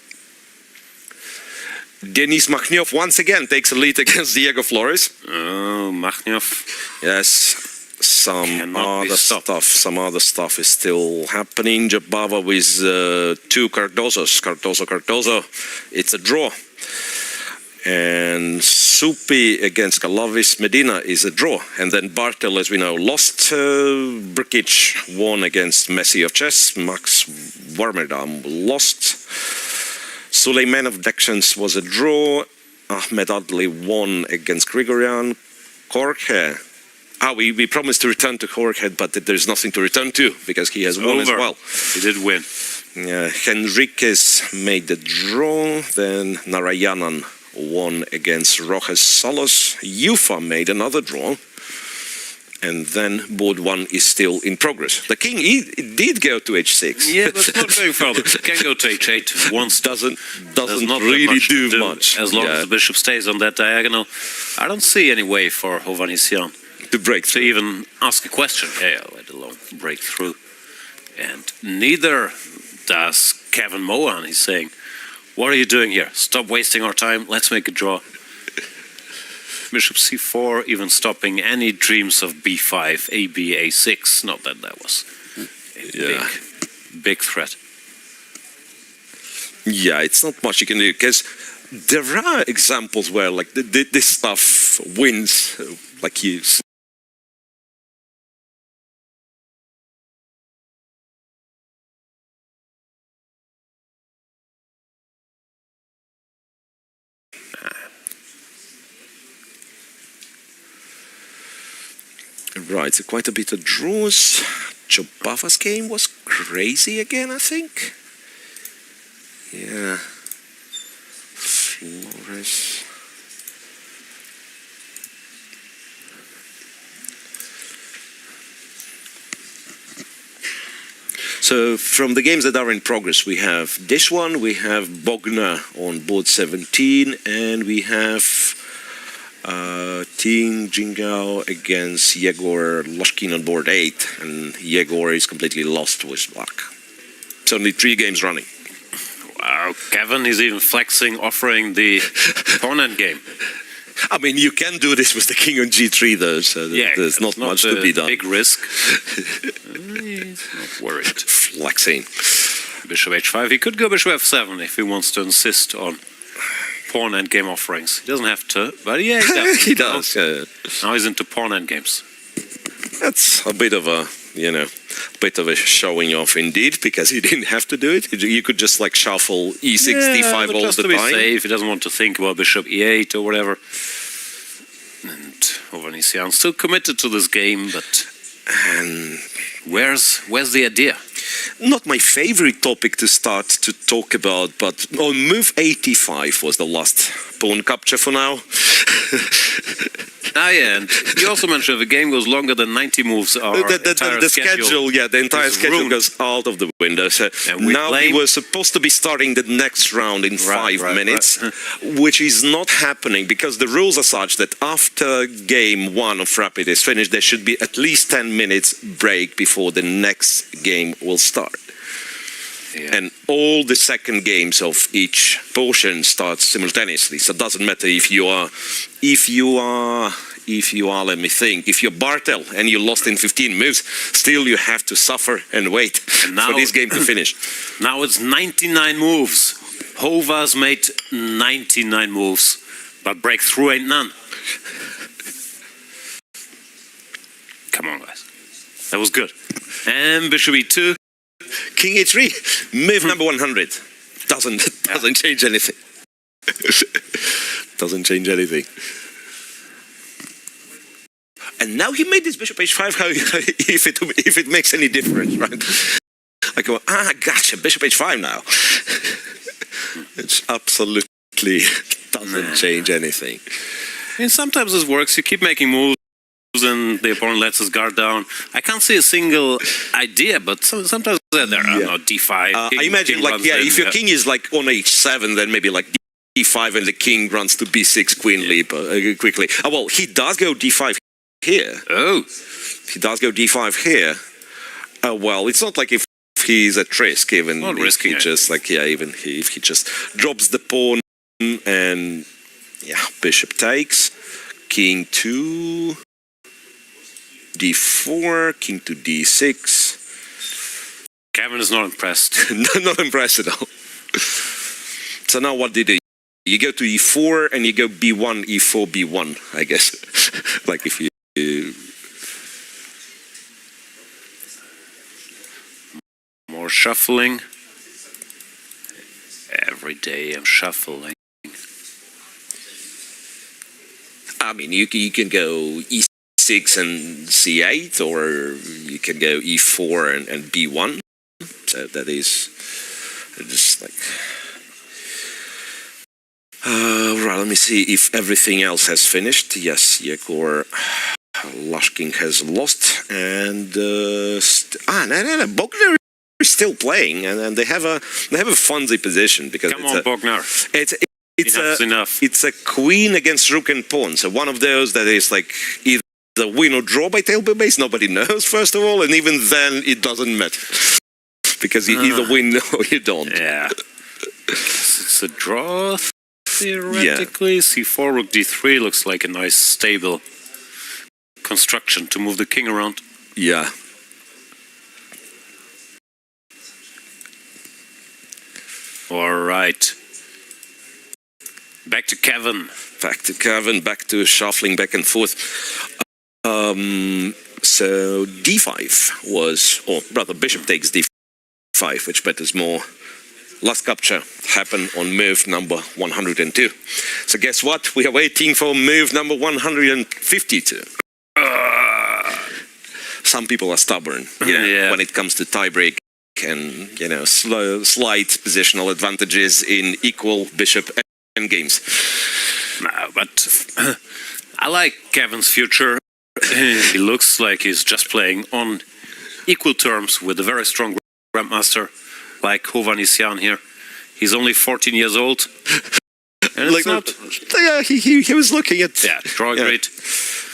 Denis Makhnyov once again takes a lead against Diego Flores. Oh, Makhnyov. Yes, some other stuff is still happening. Jabava with two Cardozos. Cardozo. It's a draw. And Supi against Kalavis Medina is a draw. And then Bartel, as we know, lost. Brkic won against Messi of chess. Max Warmerdam lost. Suleimanov Dekshans was a draw. Ahmed Adli won against Grigorian. Korkhe. We promised to return to Korkhe, but there's nothing to return to because he has won as well. He did win. Henriquez made the draw. Then Narayanan won against Rojas Solos. Yuffa made another draw. And then board 1 is still in progress. The king did go to h6. Yeah, but not going further. Can go to h8 once. Doesn't not really do much. As long as the bishop stays on that diagonal. I don't see any way for Hovhannisyan to break to even ask a question. Yeah, let alone break through. And neither does Kevin Mohan. He's saying, what are you doing here? Stop wasting our time. Let's make a draw. Bishop c4, even stopping any dreams of b5, ab, a6. Not that was a big threat. Yeah, it's not much you can do because there are examples where this stuff wins, you. Right, so quite a bit of draws. Jobava's game was crazy again, I think. Yeah. Flores. So from the games that are in progress, we have this one, we have Bogna on board 17, and we have Ting Jingao against Yegor Loshkin on board 8, and Yegor is completely lost with black. It's only 3 games running. Wow, Kevin is even flexing, offering the opponent game. I mean, you can do this with the king on g3 though, so there's not much to be done. Big risk. He's not worried. Flexing. Bishop h5. He could go bishop f7 if he wants to insist on pawn endgame offerings. He doesn't have to, but yeah, he does. He does. Now he's into pawn endgames. That's a bit of a, showing off indeed, because he didn't have to do it. You could just shuffle e6, d5 all just the to be time. safe. He doesn't want to think about bishop e8 or whatever. And Hovhannisyan still committed to this game, but where's the idea? Not my favorite topic to start to talk about, but on move 85 was the last pawn capture for now. Yeah, and you also mentioned if the game goes longer than 90 moves, the entire schedule goes out of the window. So now we were supposed to be starting the next round in 5 minutes, which is not happening because the rules are such that after game 1 of Rapid is finished, there should be at least 10 minutes break before the next game will start. Yeah. And all the second games of each portion start simultaneously. So it doesn't matter if you are if you are, let me think, if you're Bartel and you lost in 15 moves, still you have to suffer and wait for this game to finish. Now it's 99 moves. Hova's made 99 moves, but breakthrough ain't none. Come on, guys. That was good. And bishop e2. King h3, move number 100. Doesn't change anything. Doesn't change anything. And now he made this bishop h5, if it makes any difference, right? I go, gotcha, bishop h5 now. It absolutely doesn't change anything. And sometimes this works. You keep making moves and the opponent lets his guard down. I can't see a single idea, but sometimes there are no d5. I imagine, like, if your king is like on h7, then maybe like d5 and the king runs to b6 queen leap quickly. Well, he does go d5 here. Oh. He does go d5 here. Well, it's not like if he's at risk, even if he just, like, even if he just drops the pawn and, bishop takes, king to d4, king to d6. Kevin is not impressed. Not impressed at all. So now what do you do? You go to e4 and you go b1, e4, b1, I guess. Like if you... More shuffling. Every day I'm shuffling. I mean, you can go e6 and c8, or you can go e4 and b1. So that is just like... right, let me see if everything else has finished. Yes, Yegor Lashkin has lost, and no, Bogner is still playing, and they have a funzy position because come on, Bogner. It's a queen against rook and pawn. So one of those that is like either win or draw by table base. Nobody knows, first of all, and even then it doesn't matter because you either win or you don't. Yeah, it's a draw. Theoretically, c4, rook d3 looks like a nice, stable construction to move the king around. Yeah. All right. Back to Kevin. Back to shuffling back and forth. So d5 was, or rather bishop takes d5, which matters more. Last capture happened on move number 102. So guess what? We are waiting for move number 152. Some people are stubborn, when it comes to tiebreak and, slight positional advantages in equal bishop end games. No, but I like Kevin's future. He looks like he's just playing on equal terms with a very strong grandmaster like Hovhannisyan here. He's only 14 years old. And like he was looking at... Yeah, draw grid.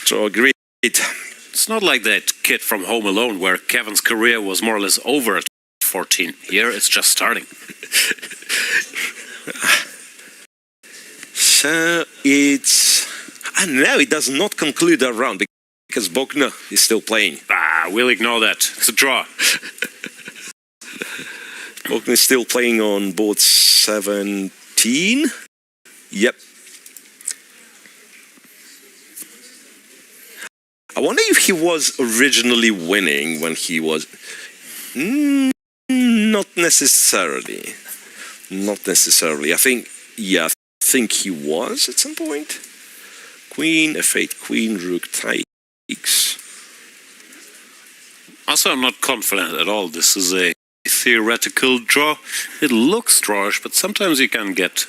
Draw grid. It's not like that kid from Home Alone where Kevin's career was more or less over at 14. Here it's just starting. So it's... And now it does not conclude our round because Bogner is still playing. We'll ignore that. It's a draw. Bogner is still playing on board 17. Yep. I wonder if he was originally winning when he was... not necessarily. Not necessarily. I think he was at some point. Queen, f8, queen, rook takes. Also, I'm not confident at all. This is a theoretical draw. It looks drawish, but sometimes you can get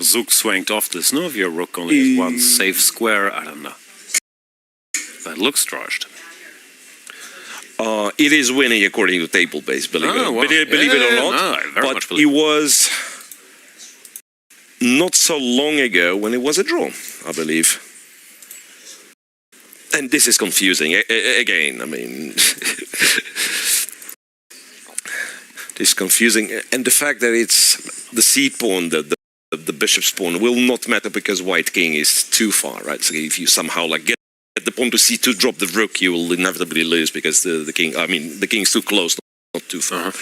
zook swanked off this. No, if your rook only has one safe square, I don't know. That looks drawish to me. It is winning according to table base, believe it or not. But it was not so long ago when it was a draw, I believe. And this is confusing. Again, I mean... This is confusing. And the fact that it's the seed pawn that the bishop's pawn will not matter because white king is too far, right? So if you somehow like get the pawn to c2, drop the rook, you will inevitably lose because the king, I mean, the king's too close, not too far.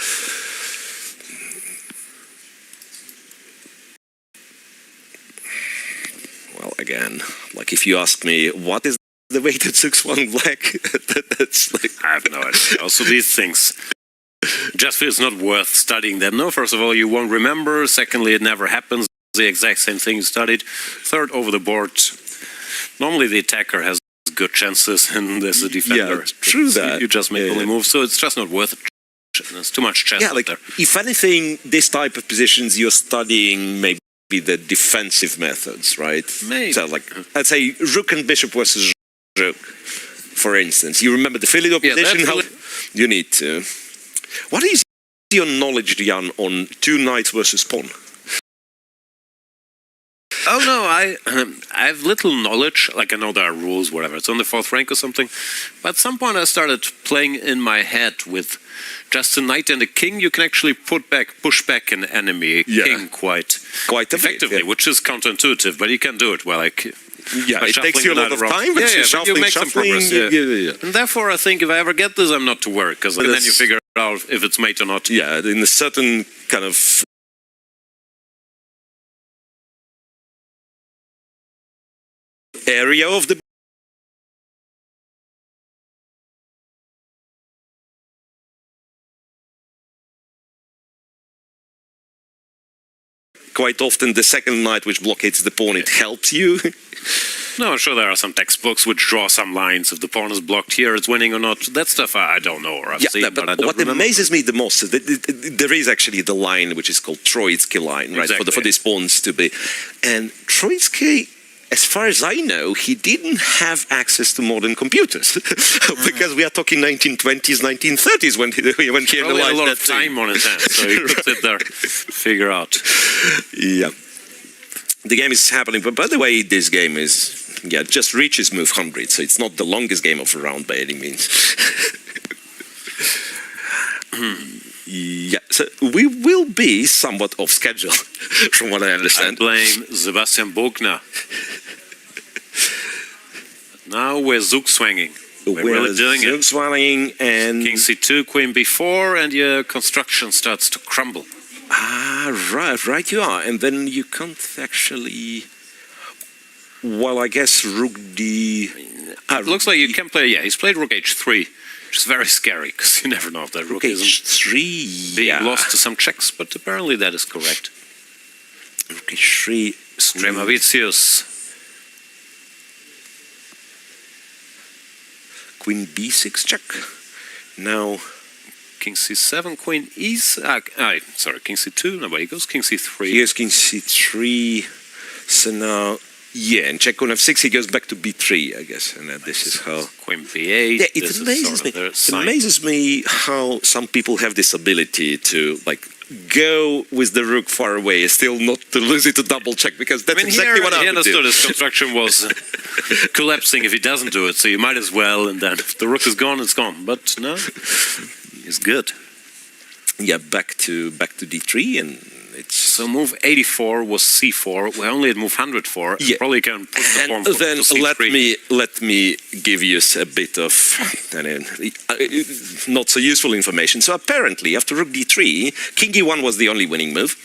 Well, again, like if you ask me, what is the weighted 6-1 black? That's like... I have no idea. Also, these things just feels not worth studying them. No, first of all, you won't remember. Secondly, it never happens. The exact same thing you studied. Third, over the board, normally the attacker has good chances, and there's the defender. Yeah, true that. You just make only moves, so it's just not worth it. There's too much chance out there. If anything, this type of positions you're studying maybe the defensive methods, right? Maybe. So, like, I'd say rook and bishop versus rook, for instance. You remember the Philly position? How you need to. What is your knowledge, Jan, on two knights versus pawn? Oh no, I have little knowledge. Like I know there are rules, whatever. It's on the 4th rank or something. But at some point I started playing in my head with just a knight and a king. You can actually push back an enemy king quite effectively, which is counterintuitive, but you can do it. Well, like it takes you a lot of time. But you make some progress. And therefore, I think if I ever get this, I'm not to worry because then you figure out if it's mate or not. Yeah, in a certain kind of area of the quite often the second knight which blockades the pawn, it helps you. No, sure there are some textbooks which draw some lines. If the pawn is blocked here, it's winning or not. That stuff I don't know or I've seen, but I don't what remember. Amazes me the most is that there is actually the line which is called Troitsky line, right? Exactly. For these pawns to be. And Troitsky, as far as I know, he didn't have access to modern computers because we are talking 1920s, 1930s when he analyzed a lot that of time on his hands, so he could sit there, figure out. Yeah, the game is happening. But by the way, this game is just reaches move 100, so it's not the longest game of a round by any means. Yeah, so we will be somewhat off schedule, from what I understand. I blame Sebastian Bogner. Now we're zouk swinging. We're really doing it. Zouk swinging and King c2, Queen b4, and your construction starts to crumble. Right you are. And then you can't actually... Well, I guess rook d... It looks like you can play... he's played rook h3, which is very scary, because you never know if that rook isn't h3, being lost to some checks, but apparently that is correct. Rook h3... Stremavicius. Queen b6 check. Now... King c7, Queen Isaak. Sorry, King c2. No, but he goes King c3. Here's King c3. So now... Yeah, and check on f6, he goes back to b3, I guess, and this is how... Queen b8. Yeah, it amazes me. It amazes me how some people have this ability to, like, go with the rook far away, still not to lose it to double check, because that's exactly what I would do. He understood his construction was collapsing if he doesn't do it, so you might as well, and then if the rook is gone, it's gone. But no, he's good. Yeah, back to d3, and it's... So move 84 was c4. We only had move 104. Yeah. Probably can put the pawn to c3. Let me give you a bit of not so useful information. So apparently, after rook d3, king e1 was the only winning move.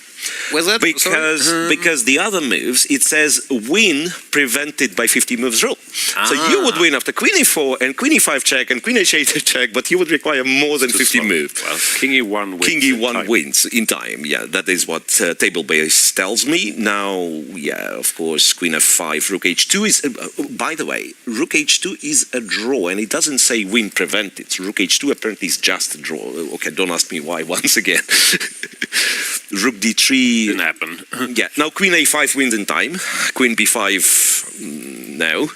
Was that because the other moves, it says win prevented by 50 moves rule. So you would win after queen e4 and queen e5 check and queen h8 check, but you would require more than 50 moves. Well, king e1 wins. King e1 wins in time. Yeah, that is what table base tells me. Now, yeah, of course, queen f5, rook h2 is. By the way, rook h2 is a draw, and it doesn't say win prevented. So rook h2 apparently is just a draw. Okay, don't ask me why once again. Rook d3 didn't happen. Yeah, now queen a5 wins in time. Queen b5 no.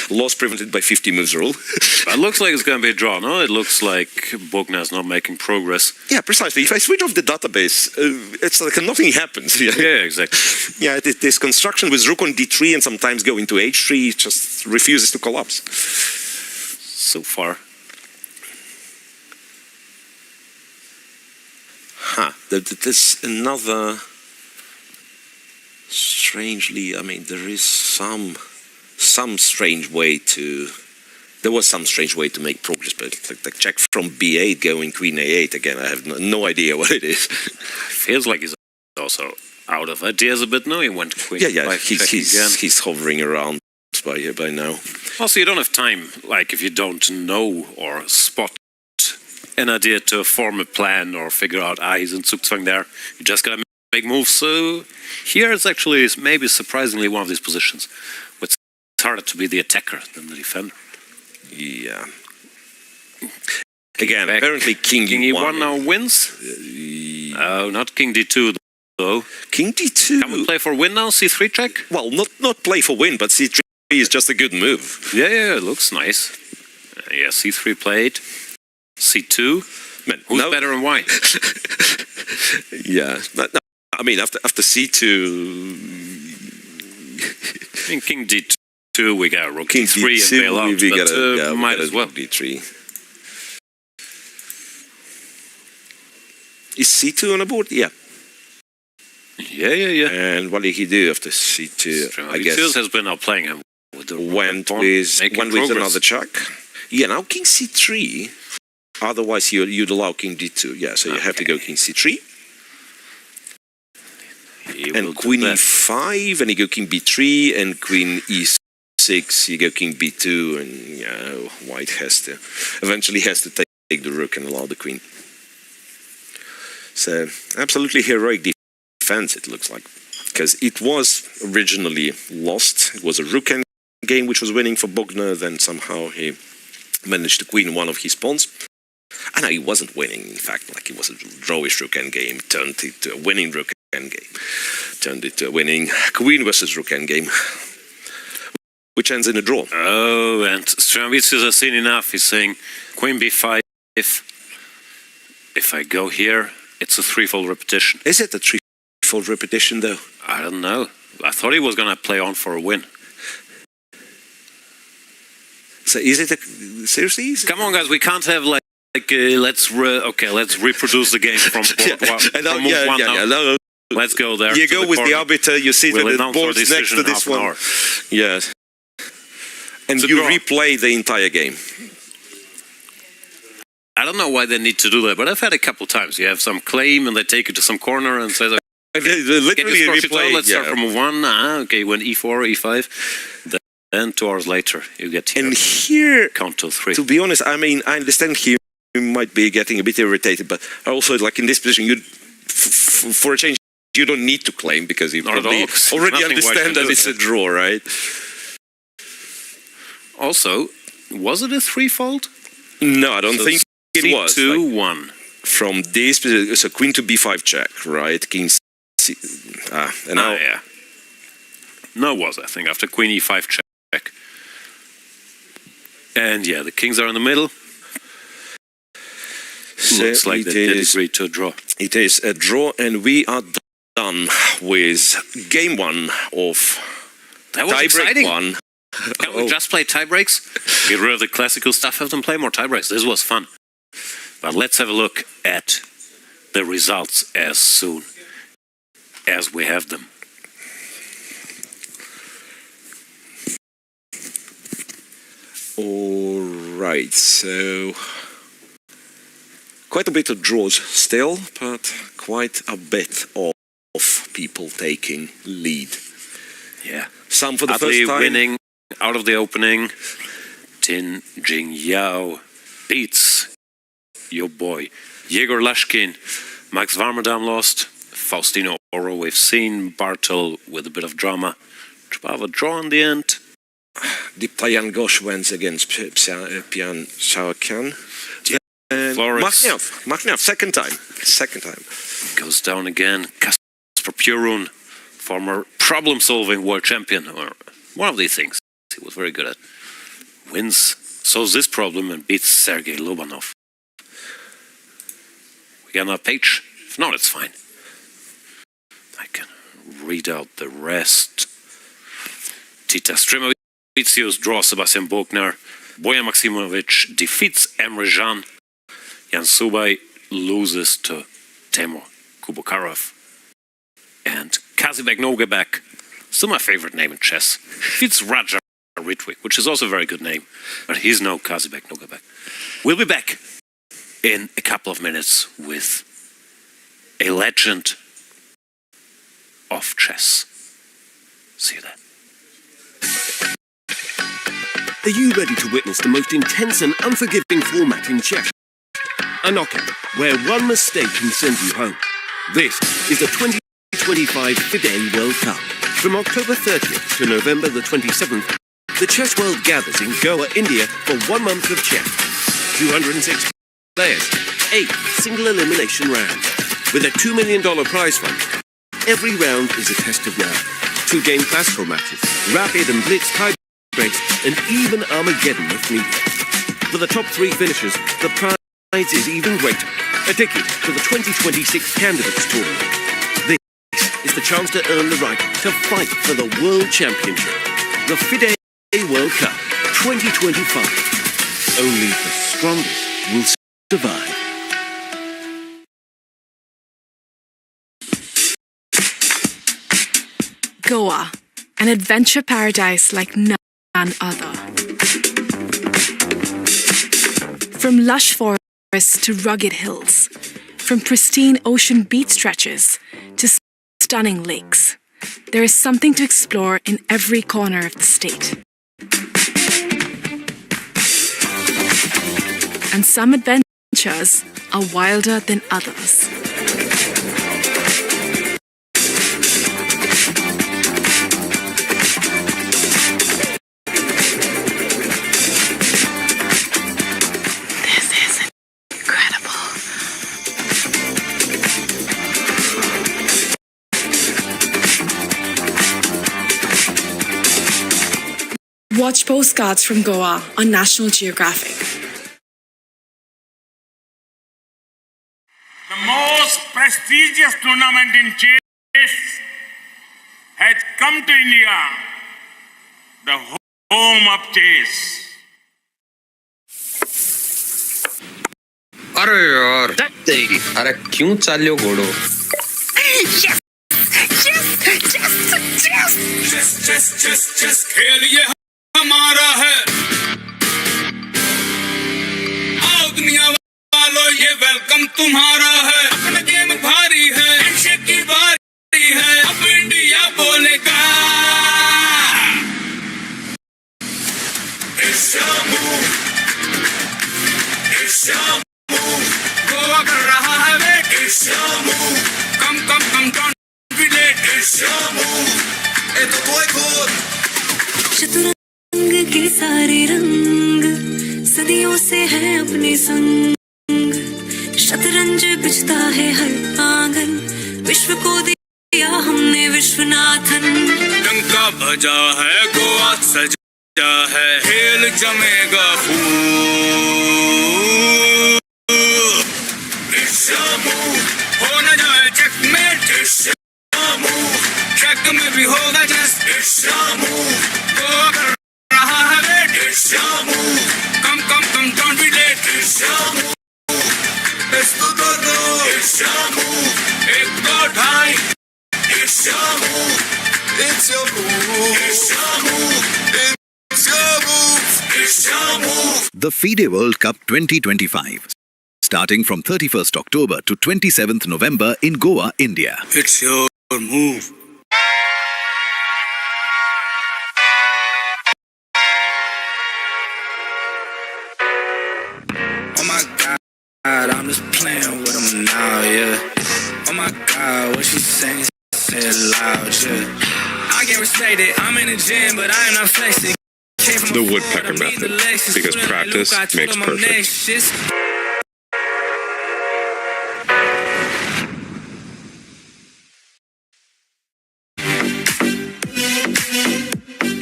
Loss prevented by 50 moves rule. It looks like it's going to be a draw, no? It looks like Bogner's not making progress. Yeah, precisely. If I switch off the database, it's like nothing happens. Yeah, exactly. Yeah, this construction with rook on d3 and sometimes go into h3 just refuses to collapse. So far. There's another strangely, I mean, there is some strange way to. There was some strange way to make progress, but like the check from B8 going Queen A8 again. I have no idea what it is. Feels like he's also out of ideas a bit now. He went Queen. Yeah. He's hovering around by now. Also, you don't have time. Like if you don't know or spot an idea to form a plan or figure out he's in Zugzwang there. You just gotta make moves. So here it's actually maybe surprisingly one of these positions. It's harder to be the attacker than the defender. Yeah. Again, back. apparently King E1 now wins. Oh, not King D2 though. King D2. Can we play for win now? C3 check? Well, not play for win, but C3 is just a good move. Yeah, it looks nice. Yeah, C3 played. C2. Man, who's better and why? Yeah. No, I mean, after C2... In King D2 we got Rook King D3 D2, and bail out, but might as well. D3. Is C2 on the board? Yeah. Yeah. And what did he do after C2? I guess has been out playing him with the went with another check. Yeah, now King C3. Otherwise, you'd allow King D2. Yeah, so you have to go King C3. And Queen E5, and you go King B3, and Queen E6, you go King B2, and yeah, White eventually has to take the rook and allow the queen. So, absolutely heroic defense, it looks like. Because it was originally lost. It was a rook end game which was winning for Bogner, then somehow he managed to queen one of his pawns. And he wasn't winning, in fact, like it was a drawish rook end game, turned it to a winning rook end game. Turned it to a winning queen versus rook end game, which ends in a draw. Oh, and Stravicius has seen enough. He's saying Queen B5. If I go here, it's a threefold repetition. Is it a threefold repetition, though? I don't know. I thought he was going to play on for a win. So is it seriously? Come on, guys. We can't have let's reproduce the game from board one. No. Let's go there. You go with the arbiter. You see that the board's next to this one. Yes. And you replay the entire game. I don't know why they need to do that, but I've had a couple times. You have some claim and they take you to some corner and say, literally replay. Let's start from move 1. Okay, when E4, E5. Then 2 hours later, you get here. And here, count to 3. To be honest, I mean, I understand he might be getting a bit irritated, but also, like in this position, for a change, you don't need to claim because you probably already understand that it's a draw, right? Also, was it a threefold? No, I don't think it was. C2-1. From this position, it's a Queen to B5 check, right? King C. And now. Yeah. No, it was, I think, after Queen E5 check. And yeah, the kings are in the middle. So looks like they did agree to a draw. It is a draw, and we are done with game 1 of tiebreak 1. Can we just play tiebreaks? Get rid of the classical stuff, have them play more tiebreaks. This was fun. But let's have a look at the results as soon as we have them. All right, so quite a bit of draws still, but quite a bit of people taking lead. Yeah, some for the first time. Winning out of the opening. Tin Jing Yao beats your boy Yegor Lashkin. Max Warmerdam lost. Faustino Oro we've seen. Bartel with a bit of drama. A draw in the end. Diptayan Gosh wins against Pian Shaokan. And Makhnev, second time. Goes down again. Kasper Purun, former problem-solving world champion, or one of these things he was very good at. Wins, solves this problem and beats Sergei Lobanov. We got another page? If not, it's fine. I can read out the rest. Tita Stremovicius draws Sebastian Bogner. Bojan Maximovic defeats Emre Can. Jan Subaj loses to Temur Kubokarov. And Kazibek Nogebek Still my favorite name in chess. It's Raja Ritwik, which is also a very good name. But he's no Kazibek, no Gabek. We'll be back in a couple of minutes with a legend of chess. See you then. Are you ready to witness the most intense and unforgiving format in chess? A knockout, where one mistake can send you home. This is the 2025 FIDE World Cup. From October 30th to November the 27th, the chess world gathers in Goa, India for 1 month of chess. 206 players, 8 single elimination rounds. With a $2 million prize fund, every round is a test of nerve. 2-game classical matches, rapid and blitz tie breaks, and even Armageddon if needed. For the top 3 finishers, the prize is even greater. A ticket to the 2026 Candidates Tournament. This is the chance to earn the right to fight for the World Championship. The FIDE World Cup 2025. Only the strongest will survive. Goa, an adventure paradise like none other. From lush forests to rugged hills, from pristine ocean beach stretches to stunning lakes, there is something to explore in every corner of the state. And some adventures are wilder than others. Watch postcards from Goa on National Geographic. The most prestigious tournament in chess has come to India, the home of chess. अरे यार अरे क्यों चालियो घोड़ो chess खेल ये हमारा है आओ दुनिया वालों ये वेलकम तुम्हारा है अपना गेम भारी है हैंडशेक की बारी है अब इंडिया बोलेगा गोवा कर रहा है wait come don't be late ए तो कोई खोद शतरंग के सारे रंग सदियों से है अपने संग शतरंज बिछता है हर आंगन विश्व को दिया हमने विश्वनाथन डंका बजा है गोवा सजा है खेल जमेगा खूब हो न जाए चेकमेट चेक में भी होगा जस्ट गोवा कर रहा है wait come don't be late इसको दो एक दो ढाई It's your move. It's your move. It's your move. It's your move. It's your move. The FIDE World Cup 2025. Starting from 31st October to 27th November in Goa, India. It's your move. Oh my God, I'm just playing with him now, yeah. Oh my God, what she saying? Say it loud, yeah. I get respected. I'm in the gym, but I am not flexing. The woodpecker method, because practice makes perfect.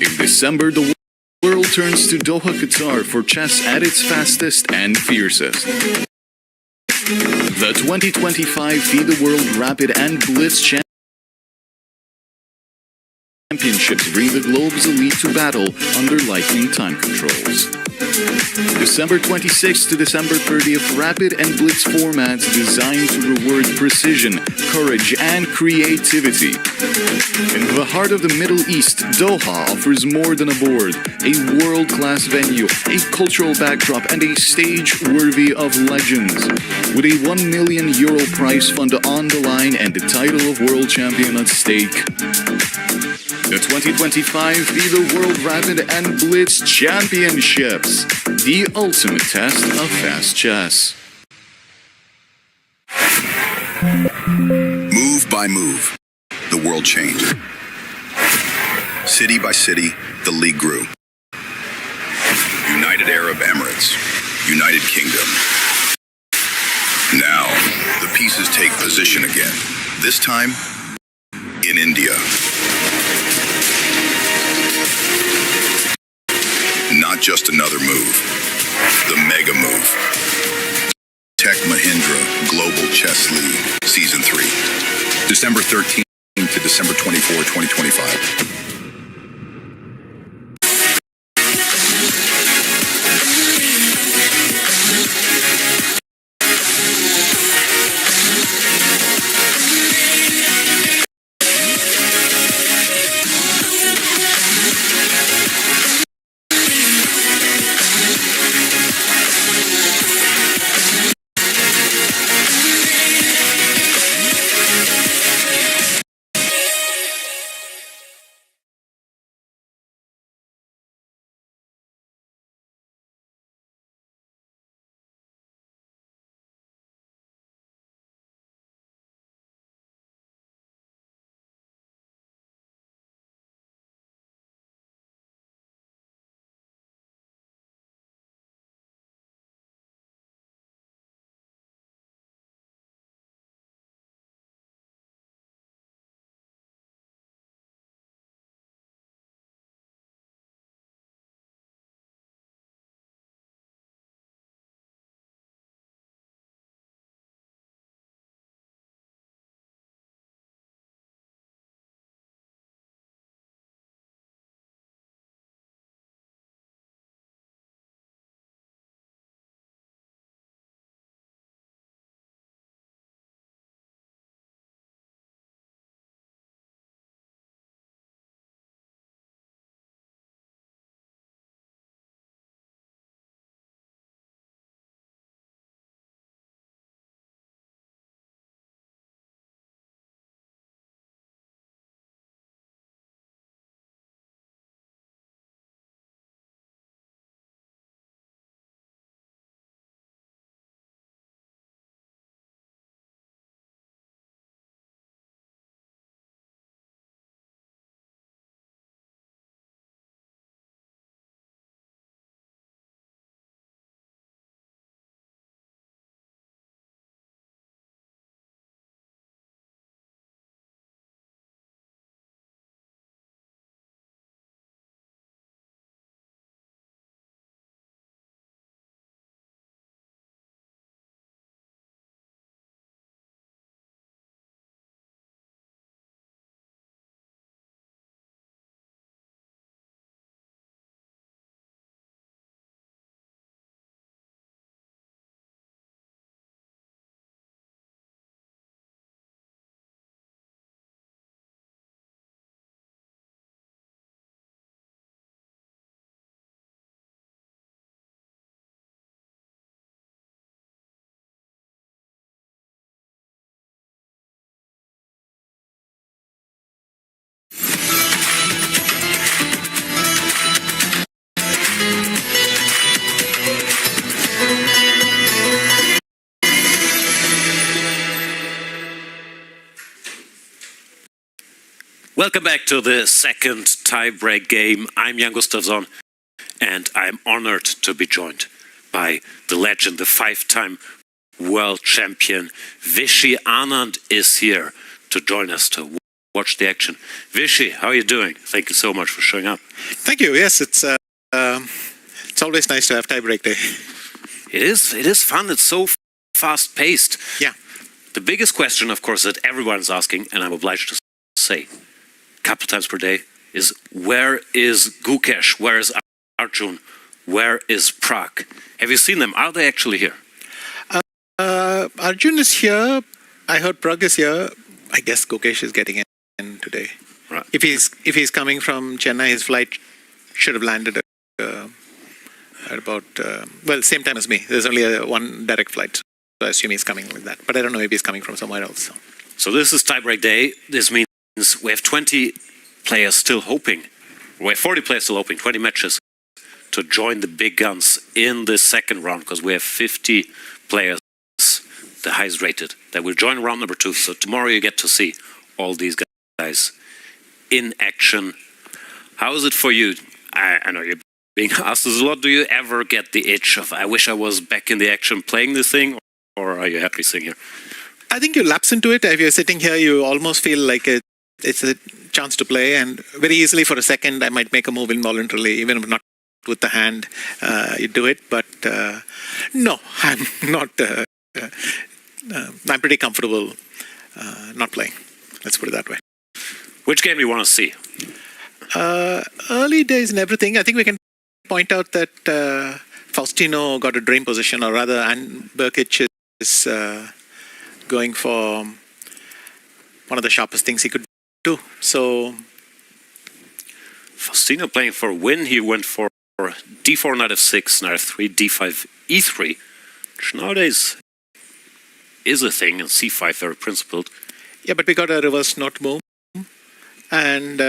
In December, the world turns to Doha, Qatar for chess at its fastest and fiercest. The 2025 FIDE World Rapid and Blitz Championships bring the globe's elite to battle under lightning time controls. December 26th to December 30th, rapid and blitz formats designed to reward precision, courage, and creativity. In the heart of the Middle East, Doha offers more than a board, a world-class venue, a cultural backdrop, and a stage worthy of legends. With a €1 million prize fund on the line and the title of world champion at stake. The 2025 FIDE World Rapid and Blitz Championships, the ultimate test of fast chess. Move by move, the world changed. City by city, the league grew. United Arab Emirates, United Kingdom. Now, the pieces take position again, this time in India. Not just another move, the mega move. Tech Mahindra Global Chess League, Season 3. December 13th to December 24, 2025. Welcome back to the second tie-break game. I'm Jan Gustafsson, and I'm honored to be joined by the legend, the five-time world champion. Vishy Anand is here to join us to watch the action. Vishy, how are you doing? Thank you so much for showing up. Thank you. Yes, it's always nice to have tie-break day. It is fun. It's so fast-paced. Yeah. The biggest question, of course, that everyone's asking, and I'm obliged to say, couple times per day, is where is Gukesh? Where is Arjun? Where is Prague? Have you seen them? Are they actually here? Arjun is here. I heard Prague is here. I guess Gukesh is getting in today. Right. If he's coming from Chennai, his flight should have landed at about same time as me. There's only one direct flight, so I assume he's coming like that. But I don't know if he's coming from somewhere else. So this is tiebreak day. This means we have 20 players still hoping. We have 40 players still hoping, 20 matches to join the big guns in the second round, because we have 50 players, the highest rated, that will join round number 2. So tomorrow you get to see all these guys in action. How is it for you? I know you're being asked this a lot. Do you ever get the itch of, I wish I was back in the action playing this thing, or are you happy sitting here? I think you lapse into it. If you're sitting here, you almost feel like it's a chance to play, and very easily for a second I might make a move involuntarily, even if not with the hand, you do it. But no, I'm not. I'm pretty comfortable not playing. Let's put it that way. Which game do you want to see? Early days and everything. I think we can point out that Faustino got a dream position, or rather, and Berkic is going for one of the sharpest things he could do. So Faustino playing for a win. He went for d4, knight f6, knight f3, d5, e3, which nowadays is a thing, and c5 very principled. Yeah, but we got a reverse knot move, and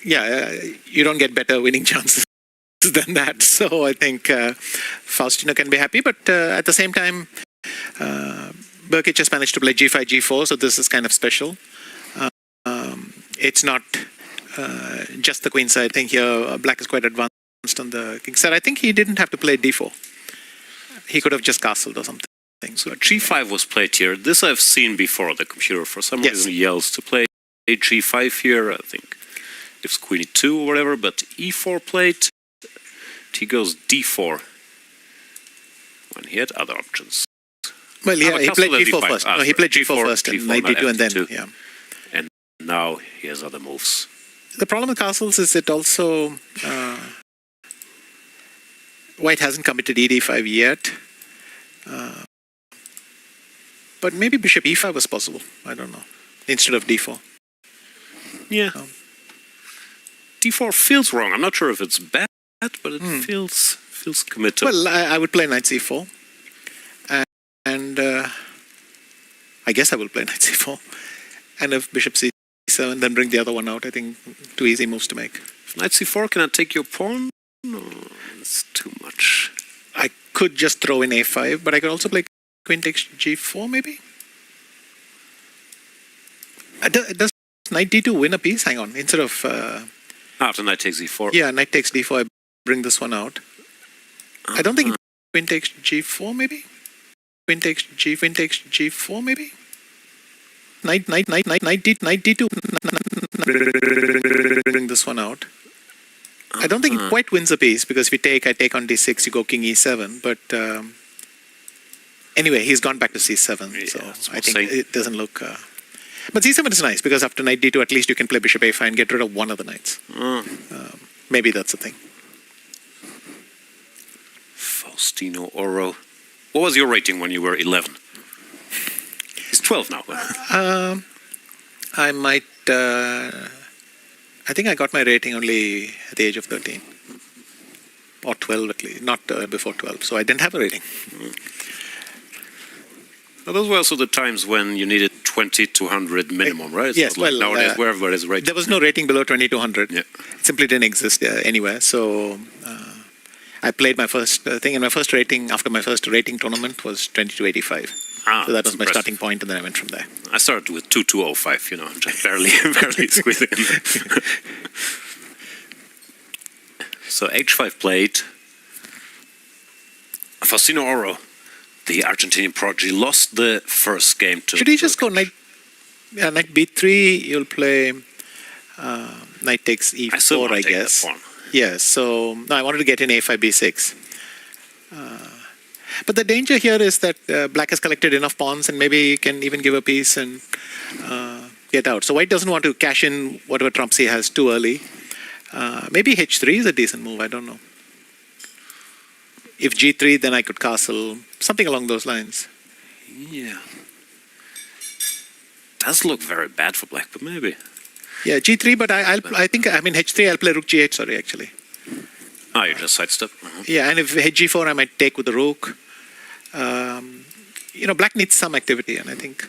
you don't get better winning chances than that. So I think Faustino can be happy, but at the same time, Berkic just managed to play g5, g4, so this is kind of special. It's not just the queen side. I think here black is quite advanced on the king side. I think he didn't have to play d4. He could have just castled or something. So g5 was played here. This I've seen before. The computer for some reason yells to play g5 here. I think it's queen e2 or whatever, but e4 played. He goes d4 when he had other options. Well, yeah, he played g4 first. No, he played g4 first, and knight d2, and then and now he has other moves. The problem with castles is it also White hasn't committed ed5 yet, but maybe bishop e5 was possible. I don't know, instead of d4. Yeah, d4 feels wrong. I'm not sure if it's bad, but it feels committed. Well, I would play knight c4, and I guess I will play knight c4, and if bishop c7, then bring the other one out. I think 2 easy moves to make. If knight c4, can I take your pawn? No, it's too much. I could just throw in a5, but I could also play queen takes g4, maybe? Does knight d2 win a piece? Hang on, instead of... after knight takes e4. Yeah, knight takes d4, I bring this one out. I don't think queen takes g4, maybe? Queen takes g4, maybe? Knight d2. Bring this one out. I don't think it quite wins a piece, because if you take, I take on d6, you go king e7, but anyway, he's gone back to c7, yeah, so I think it doesn't look... But c7 is nice, because after knight d2, at least you can play bishop a5 and get rid of one of the knights. Maybe that's the thing. Faustino Oro. What was your rating when you were 11? He's 12 now. I might... I think I got my rating only at the age of 13. Or 12 at least, not before 12. So I didn't have a rating. Well, those were also the times when you needed 2200 minimum, right? Yes, so like nowadays, where everybody's rated. There was no rating below 2200. Yeah. It simply didn't exist anywhere. So I played my first thing, and my first rating after my first rating tournament was 2285. So that was my starting point, and then I went from there. I started with 2205, just barely squeezing in. So h5 played. Faustino Oro, the Argentinian prodigy, lost the first game to... Should he just go knight b3? You'll play knight takes e4, I guess. Yes, so no, I wanted to get in a5, b6. But the danger here is that black has collected enough pawns, and maybe he can even give a piece, and get out. So white doesn't want to cash in whatever trumps he has too early. Maybe h3 is a decent move, I don't know. If g3, then I could castle, something along those lines. Yeah. Does look very bad for black, but maybe. Yeah, g3, but I think h3, I'll play rook g8, sorry, actually. Oh, you just sidestep? Yeah, and if h4, I might take with the rook. Black needs some activity, and I think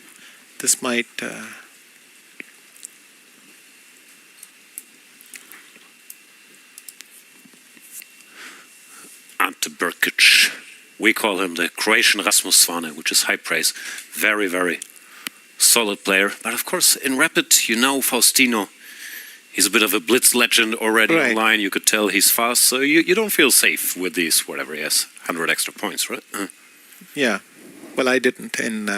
this might... Ante Brkic. We call him the Croatian Rasmus Svane, which is high praise. Very, very solid player. But of course, in Rapid, Faustino, he's a bit of a blitz legend already online. You could tell he's fast, so you don't feel safe with these, whatever he has, 100 extra points, right? Yeah. Well, I didn't in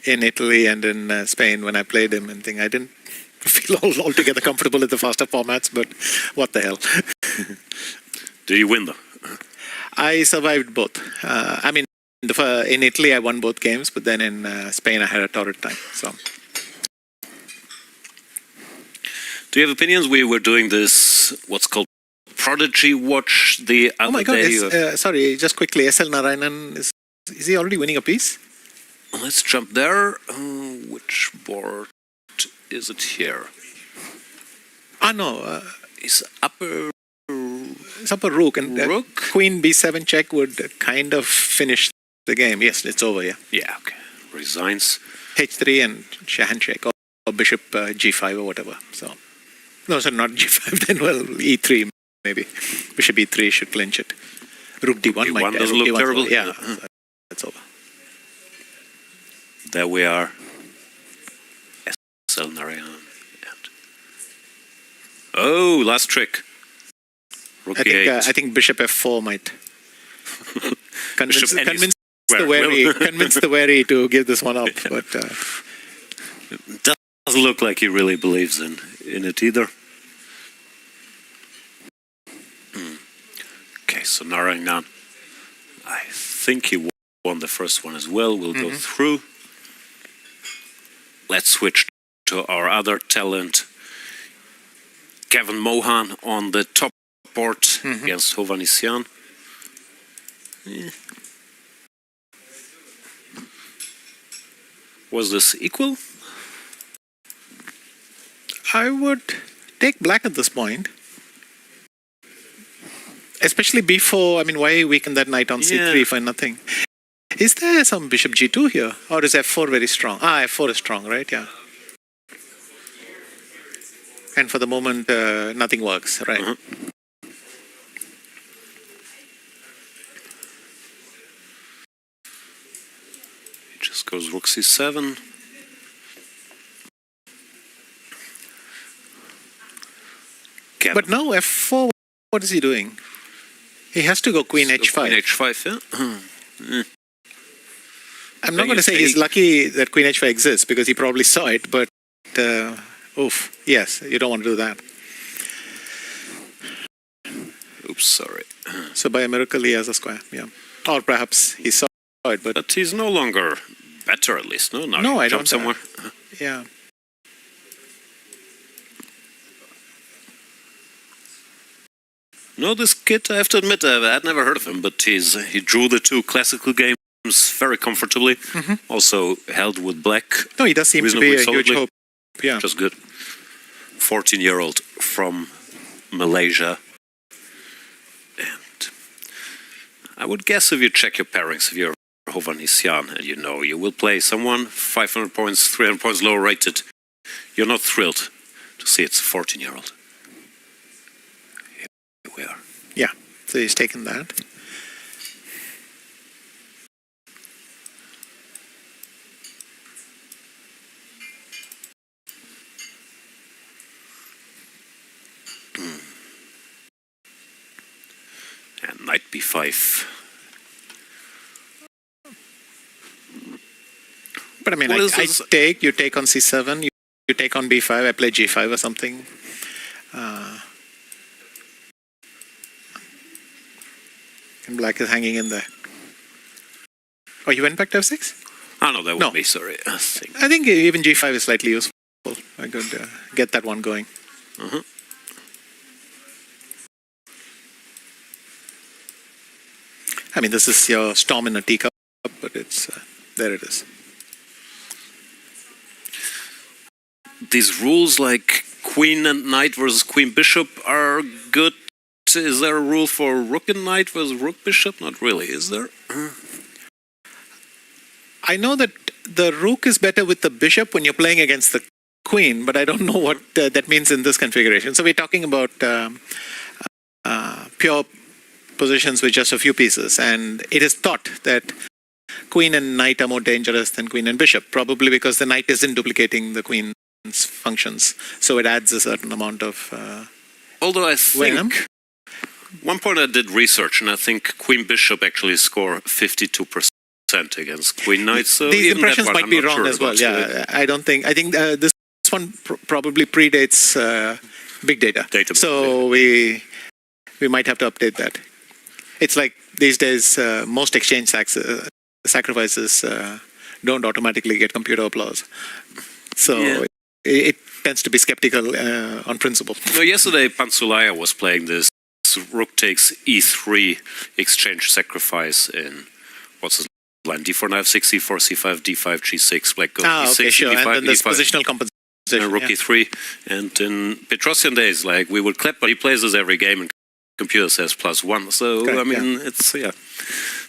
Italy and in Spain when I played him and I didn't feel altogether comfortable in the faster formats, but what the hell. Do you win though? I survived both. In Italy I won both games, but then in Spain I had a torrid time. So, do you have opinions? We were doing this, what's called Prodigy Watch the other oh my God, day. sorry, just quickly, SL Narayanan, is he already winning a piece? Let's jump there. Which board is it here? No. It's upper... It's upper rook, and rook? Queen b7 check would kind of finish the game. Yes, it's over, yeah. Yeah, okay. Resigns. h3 and handshake, or bishop g5 or whatever. So, no, sorry, not g5 then, well, e3 maybe. Bishop e3 should clinch it. Rook d1 d1 doesn't look terrible. Yeah, that's over. There we are. SL Narayan. Oh, last trick. Rook I think bishop f4 might convince the wary to give this one up. But it doesn't look like he really believes in it either. Okay, so Narayan, I think he won the first one as well. We'll go through. Let's switch to our other talent, Kevin Mohan on the top board against Hovhannisyan. Was this equal? I would take black at this point. Especially b4, why weaken that knight on c3 for nothing? Is there some bishop g2 here? Or is f4 very strong? F4 is strong, right? Yeah. And for the moment, nothing works, right? It just goes rook c7. But now f4, what is he doing? He has to go queen h5. Queen h5, yeah. I'm not going to say he's lucky that queen h5 exists, because he probably saw it, but yes, you don't want to do that. Oops, sorry. So by a miracle he has a square, yeah. Or perhaps he saw it, but he's no longer better, at least, no? Now no, I jump don't. Somewhere. Yeah. No, this kid, I have to admit, I'd never heard of him, but he drew the two classical games very comfortably. Also held with black. No, he does seem to be a huge hope. Yeah. Just good. 14-year-old from Malaysia. And I would guess if you check your pairings, if you're Hovhannisyan, and you will play someone 500 points, 300 points lower rated, you're not thrilled to see it's a 14-year-old. Here we are. Yeah, so he's taken that. And knight b5. But I take, you take on c7, you take on b5, I play g5 or something. And black is hanging in there. Oh, you went back to f6? Oh, no, that would be, sorry. I think even G5 is slightly useful. I could get that one going. I mean, this is your storm in a teacup, but it's there it is. These rules like queen and knight versus queen bishop are good. Is there a rule for rook and knight versus rook bishop? Not really, is there? I know that the rook is better with the bishop when you're playing against the queen, but I don't know what that means in this configuration. So we're talking about pure positions with just a few pieces, and it is thought that queen and knight are more dangerous than queen and bishop, probably because the knight isn't duplicating the queen's functions, so it adds a certain amount of although I think one point I did research, and I think queen bishop actually score 52% against queen knight. So these even impressions that one, might be I'm not wrong sure as well. about. Yeah, I don't think. I think this one probably predates big data. So we might have to update that. It's like these days, most exchange sacrifices don't automatically get computer applause. So it tends to be skeptical on principle. No, yesterday Pansulaya was playing this rook takes e3 exchange sacrifice in what's his line? D4 knife 6, C4 C5 D5 G6 black goes E6 okay, sure. D5 And then there's E5 positional compensation. rook E3, and in Petrosian days, like we would clap, but he plays this every game, and computer says +1. So correct, I mean, it's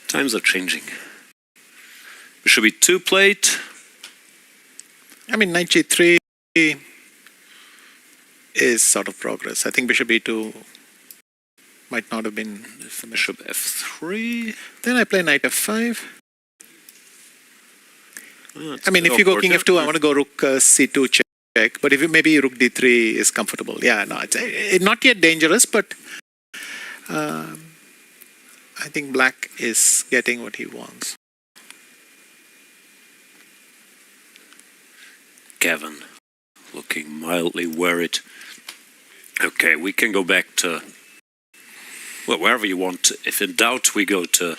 times are changing. Bishop E2 played. I mean, knight G3 is sort of progress. I think bishop E2 might not have been. Bishop F3. Then I play knight F5. Oh, I mean, if you go king F2, I want to go rook C2 check. But if you, maybe rook D3 is comfortable. Yeah, no, it's not yet dangerous, but I think black is getting what he wants. Gavin looking mildly worried. Okay, we can go back to, well, wherever you want. If in doubt, we go to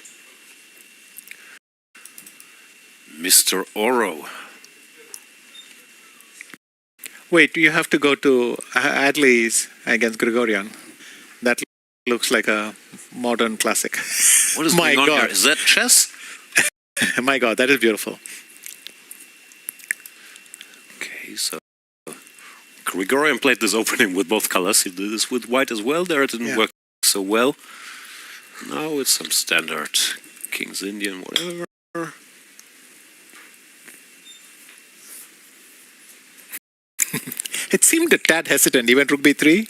Mr. Oro. Wait, you have to go to Adley's against Gregorian. That looks like a modern classic. What is My going on God. here? Is that chess? My God, that is beautiful. Okay, so Gregorian played this opening with both colors. He did this with white as well. There it didn't work so well. Now it's some standard King's Indian, whatever. It seemed a tad hesitant. He went rook b3,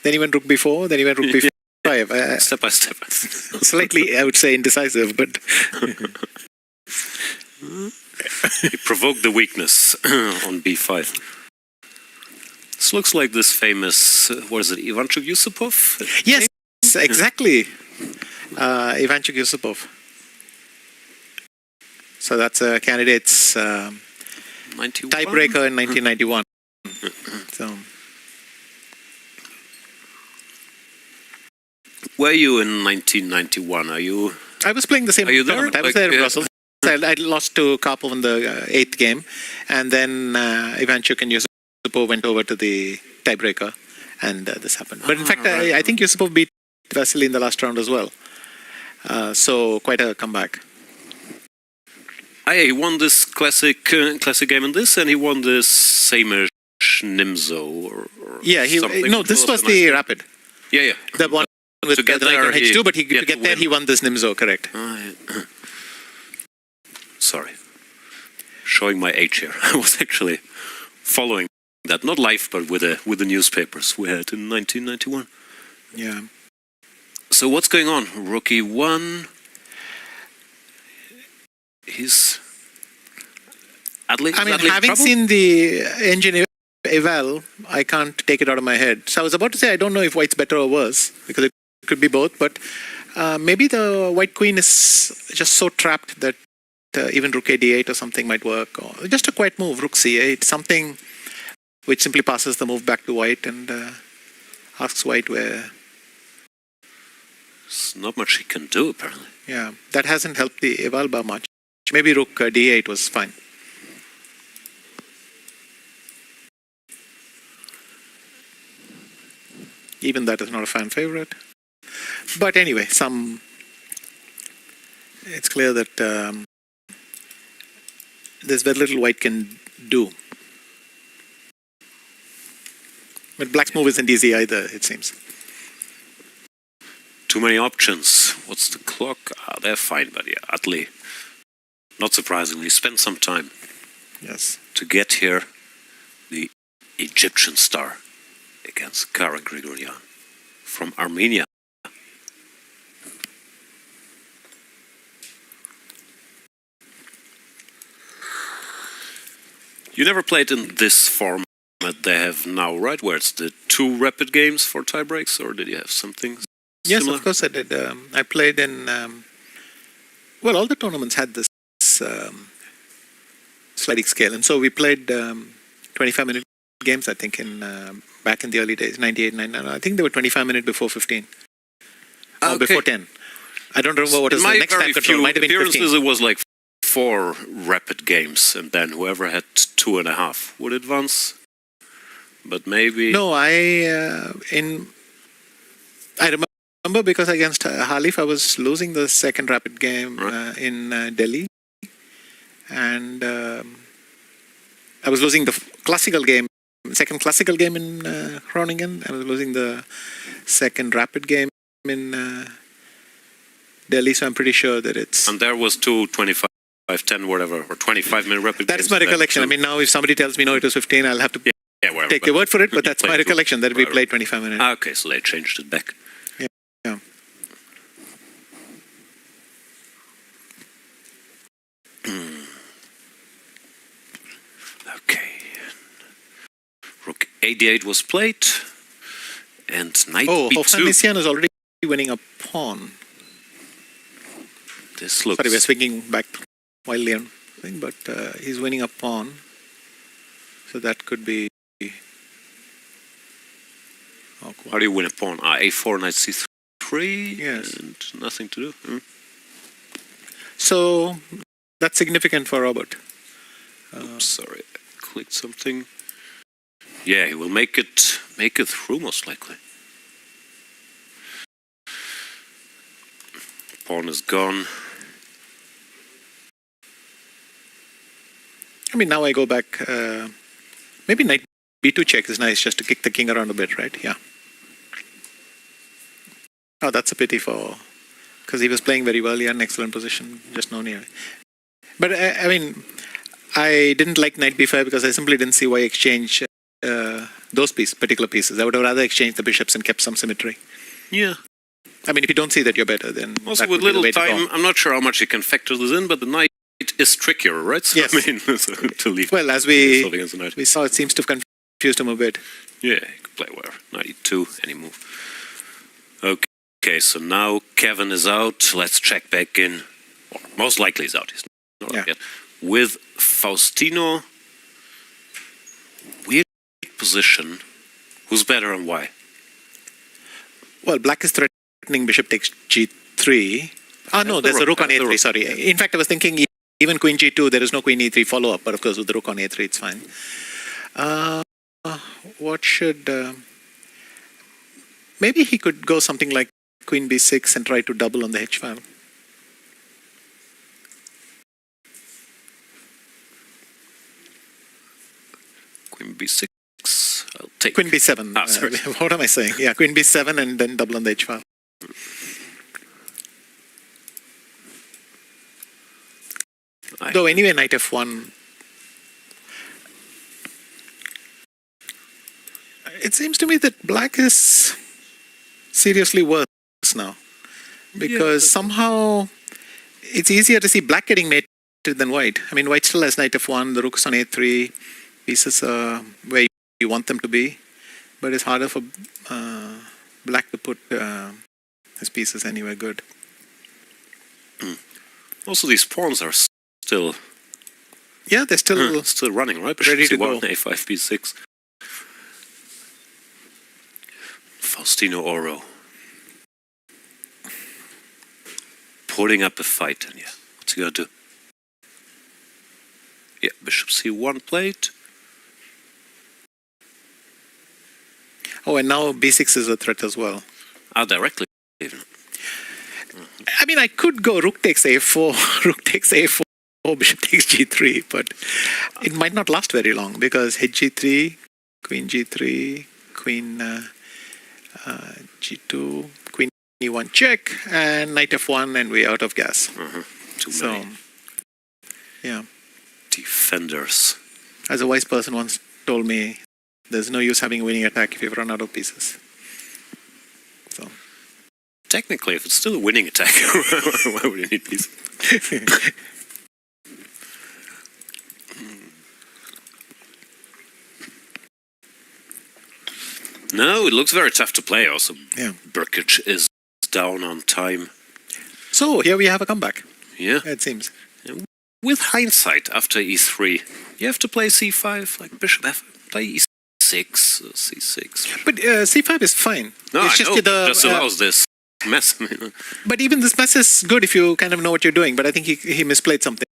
then he went rook b4, then he went rook b5. Step by step. Slightly, I would say, indecisive, but... He provoked the weakness on b5. This looks like this famous, what is it, Ivanchuk Yusupov? Yes, exactly. Ivanchuk Yusupov. So that's a candidate's tiebreaker in 1991. So, were you in 1991? Are you? I was playing the same tournament. I was there in Brussels. I lost to Karpov in the 8th game, and then Ivanchuk and Yusupov went over to the tiebreaker, and this happened. But in fact, I think Yusupov beat Vasily in the last round as well. So quite a comeback. He won this classic game in this, and he won this Samish Nimzo. Or no, this was the rapid. Yeah. The one with the H2, but to get there, he won this Nimzo, correct? Sorry. Showing my age here. I was actually following that, not live, but with the newspapers we had in 1991. Yeah. So what's going on? Rookie 1. He's... Adley, I mean, Adley having trouble? seen the engine eval, I can't take it out of my head. So I was about to say I don't know if white's better or worse, because it could be both, but maybe the white queen is just so trapped that even rook a8 or something might work, or just a quiet move, rook c8, something which simply passes the move back to white and asks white where... There's not much he can do, apparently. Yeah, that hasn't helped the eval bar much. Maybe rook d8 was fine. Even that is not a fan favorite. But anyway, it's clear that there's very little white can do. But black's move isn't easy either, it seems. Too many options. What's the clock? They're fine, but yeah, utterly, not surprisingly, spent some time to get here. The Egyptian star against Kara Grigorian from Armenia. You never played in this format they have now, right? Where it's the 2 rapid games for tie breaks, or did you have something Yes, similar? of course I did. I played in, well, all the tournaments had this sliding scale. And so we played 25-minute games, I think, back in the early days, 98, 99. I think they were 25-minute before 15. Or before 10. I don't remember what was the next time control. Might have been 15. It was like 4 rapid games, and then whoever had 2.5 would advance. But maybe... No, I remember because against Halif, I was losing the second rapid game in Delhi. And I was losing the second classical game in Groningen. I was losing the second rapid game in Delhi, so I'm pretty sure that it's... And there was 2 25-10, whatever, or 25-minute rapid games. That is my recollection. I mean, now if somebody tells me, no, it was 15, I'll have to take your word for it, but that's my recollection, that we played 25 minutes. Okay, so they changed it back. Yeah. Okay. Rook a8 was played, and knight b2. Hovhannisyan is already winning a pawn. This looks... Sorry, we're swinging back wildly on thing, but he's winning a pawn. So that could be... Oh, cool. How do you win a pawn? A4, knight c3, yes. And nothing to do. So that's significant for Robert. Oops, sorry, I clicked something. Yeah, he will make it through most likely. Pawn is gone. I mean, now I go back. Maybe knight b2 check is nice, just to kick the king around a bit, right? Yeah. Oh, that's a pity because he was playing very well. He had an excellent position, just no near. But I mean, I didn't like knight b5 because I simply didn't see why exchange those particular pieces. I would have rather exchanged the bishops and kept some symmetry. Yeah. I mean, if you don't see that you're better, then also with little time, I'm not sure how much you can factor this in, but the knight is trickier, right? So, yes. I mean, to leave. Well, as we saw, it seems to have confused him a bit. Yeah, you can play where knight e2, any move. Okay, so now Kevin is out. Let's check back in. Well, most likely he's out. He's not out yet. With Faustino. Weird position. Who's better and why? Well, black is threatening bishop takes g3. Ah, no, there's a rook on a3, sorry. In fact, I was thinking even queen g2, there is no queen e3 follow-up, but of course with the rook on a3, it's fine. What should... maybe he could go something like queen b6 and try to double on the h file. Queen b6. I'll take queen b7. Ah, sorry. What am I saying? Yeah, queen b7 and then double on the h file. Though anyway, knight f1. It seems to me that black is seriously worse now. Because somehow it's easier to see black getting mated than white. I mean, white still has knight f1, the rook's on a3, pieces where you want them to be. But it's harder for black to put his pieces anywhere good. Also, these pawns are still... Yeah, they're still running, right? Ready to go. A5, b6. Faustino Oro. Putting up a fight, and yeah, what's he gonna do? Yeah, bishop c1 played. Oh, and now b6 is a threat as well. Directly even. I mean, I could go rook takes a4, rook takes a4, bishop takes g3, but it might not last very long because h3, queen g3, queen g2, queen e1 check, and knight f1, and we're out of gas. Too many. Yeah. Defenders. As a wise person once told me, there's no use having a winning attack if you've run out of pieces. So. Technically, if it's still a winning attack, why would you need pieces? No, it looks very tough to play also. Yeah. Brkic is down on time. So, here we have a comeback. Yeah. It seems. With hindsight, after e3, you have to play c5, like bishop f, play e6, c6. But c5 is fine. No, it's I just know, the, just allows this mess. But even this mess is good if you kind of know what you're doing. But I think he misplayed something.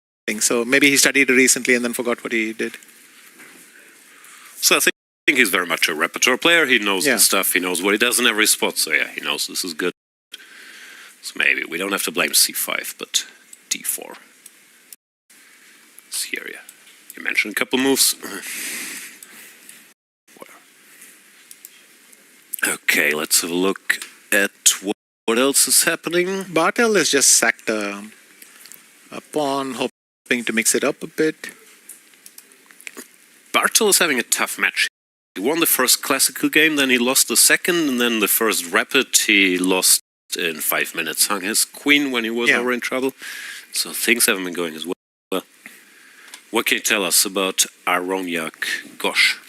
So maybe he studied recently and then forgot what he did. So I think he's very much a repertoire player. He knows the stuff. He knows what he does in every spot. So yeah, he knows this is good. So maybe we don't have to blame c5, but d4. It's here, yeah. You mentioned a couple moves. Okay, let's have a look at what else is happening. Bartel has just sacked a pawn, hoping to mix it up a bit. Bartel is having a tough match. He won the first classical game, then he lost the second, and then the first rapid he lost in 5 minutes. Hung his queen when he was already in trouble. So things haven't been going as well. What can you tell us about Aroniak Gosh?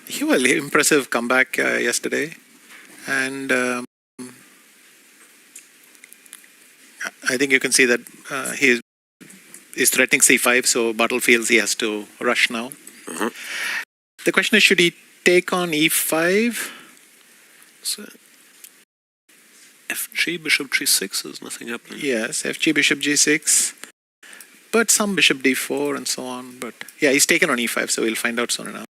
He was an impressive comeback yesterday. And I think you can see that he is threatening c5, so Bartel feels he has to rush now. The question is, should he take on e5? So, FG, bishop g6, there's nothing happening. Yes, FG, bishop g6. But some bishop d4 and so on. But yeah, he's taken on e5, so we'll find out soon enough.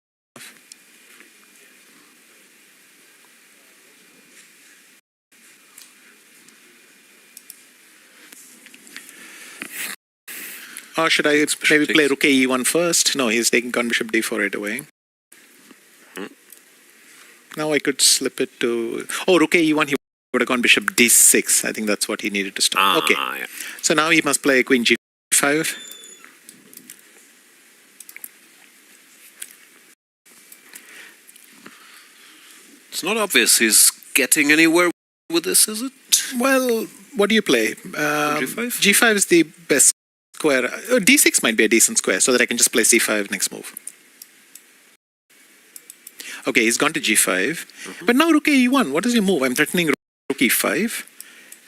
Or should I maybe play rook e1 first? No, he's taking on bishop d4 right away. Now I could slip it to... Oh, rook e1, he would have gone bishop d6. I think that's what he needed to stop. Okay. Yeah. So now he must play queen g5. It's not obvious he's getting anywhere with this, is it? Well, what do you play? G5? G5 is the best square. D6 might be a decent square, so that I can just play c5 next move. Okay, he's gone to g5. But now rook e1, what is your move? I'm threatening rook e5.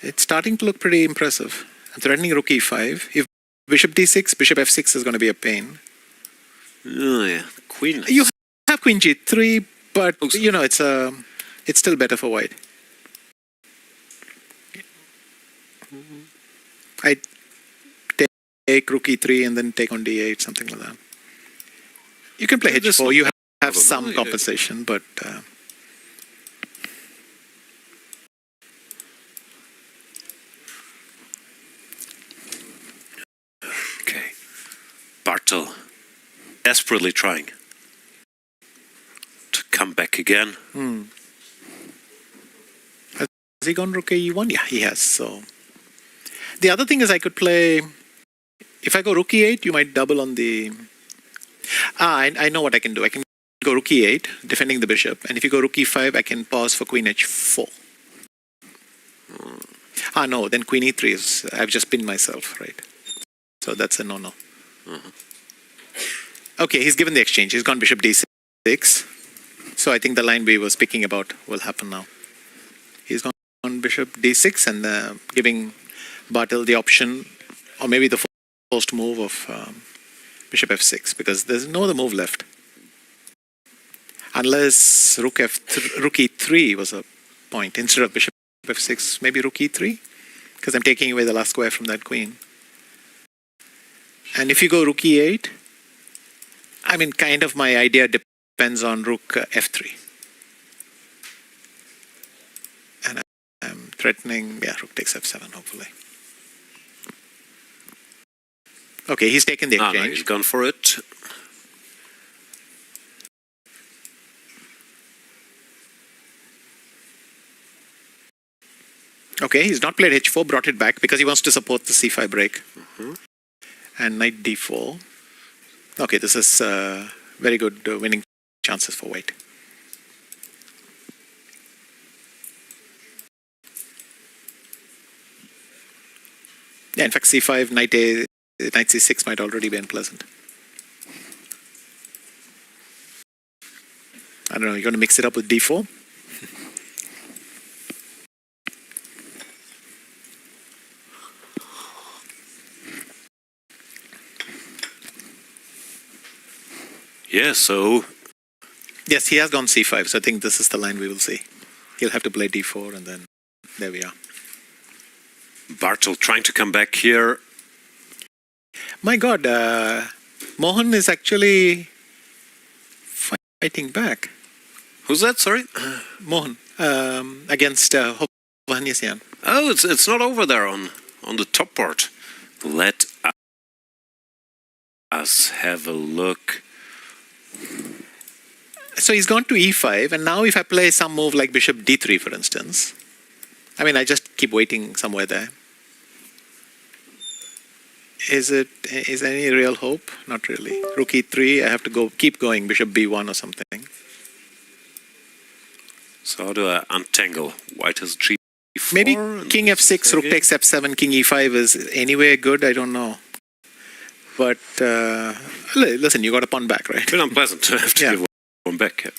It's starting to look pretty impressive. I'm threatening rook e5. If bishop d6, bishop f6 is going to be a pain. Oh yeah, queen. You have queen g3, but you know it's still better for white. I take rook e3 and then take on d8, something like that. You can play h4. You have some compensation, but okay. Bartel desperately trying to come back again. Has he gone rook e1? Yeah, he has. So the other thing is I could play... If I go rook e8, you might double on the... I know what I can do. I can go rook e8, defending the bishop. And if you go rook e5, I can pause for queen h4. No, then queen e3 is... I've just pinned myself, right? So that's a no-no. Okay, he's given the exchange. He's gone bishop d6. So I think the line we were speaking about will happen now. He's gone bishop d6 and giving Bartel the option, or maybe the first move of bishop f6, because there's no other move left. Unless rook e3 was a point instead of bishop f6, maybe rook e3, because I'm taking away the last square from that queen. And if you go rook e8, I mean, kind of my idea depends on rook f3. And I'm threatening, yeah, rook takes f7, hopefully. Okay, he's taken the exchange. No, he's gone for it. Okay, he's not played h4, brought it back because he wants to support the c5 break. And knight d4. Okay, this is very good winning chances for white. Yeah, in fact, c5, knight c6 might already be unpleasant. I don't know, you're going to mix it up with d4? Yeah, so... Yes, he has gone c5, so I think this is the line we will see. He'll have to play d4, and then there we are. Bartel trying to come back here. My God, Mohan is actually fighting back. Who's that, sorry? Mohan, against Hovhannisyan. Oh, it's not over there on the top part. Let us have a look. So he's gone to e5, and now if I play some move like bishop d3, for instance, I mean, I just keep waiting somewhere there. Is there any real hope? Not really. Rook e3, I have to keep going, bishop b1 or something. So how do I untangle? White has g4. Maybe king f6, rook takes f7, king e5 is anyway good, I don't know. But listen, you got a pawn back, right? Bit unpleasant to have to give one back.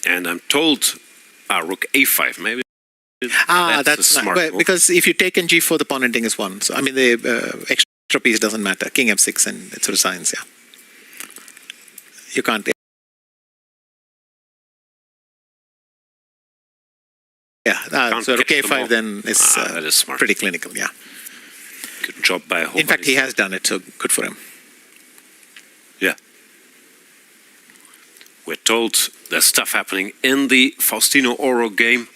And I'm told, rook a5, maybe. That's not, but because if you take in g4, the pawn ending is 1. So I mean, the extra piece doesn't matter. King f6 and it resigns. Yeah, you can't. Yeah, so rook a5 then is, that is smart. Pretty clinical. Yeah. Good job by Hovhannisyan. In fact, he has done it, so good for him. Yeah. We're told there's stuff happening in the Faustino Oro game.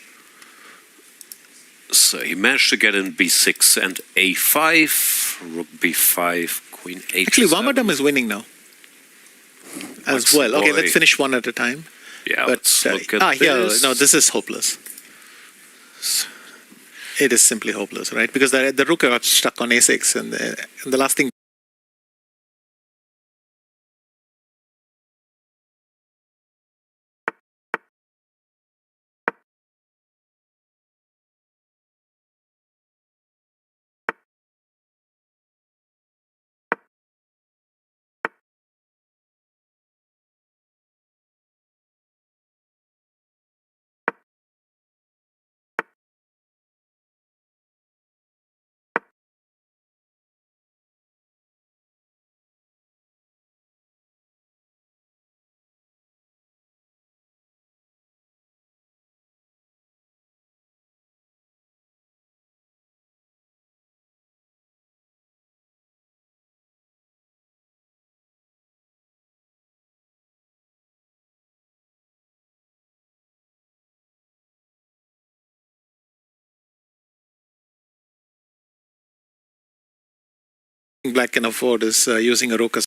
So he managed to get in b6 and a5, rook b5, queen h7. Actually, Wamadam is winning now as well. Okay, let's finish one at a time. Yeah, but, let's look at this. No, this is hopeless. It is simply hopeless, right? Because the rook got stuck on a6, and the last thing black can afford is using a rook as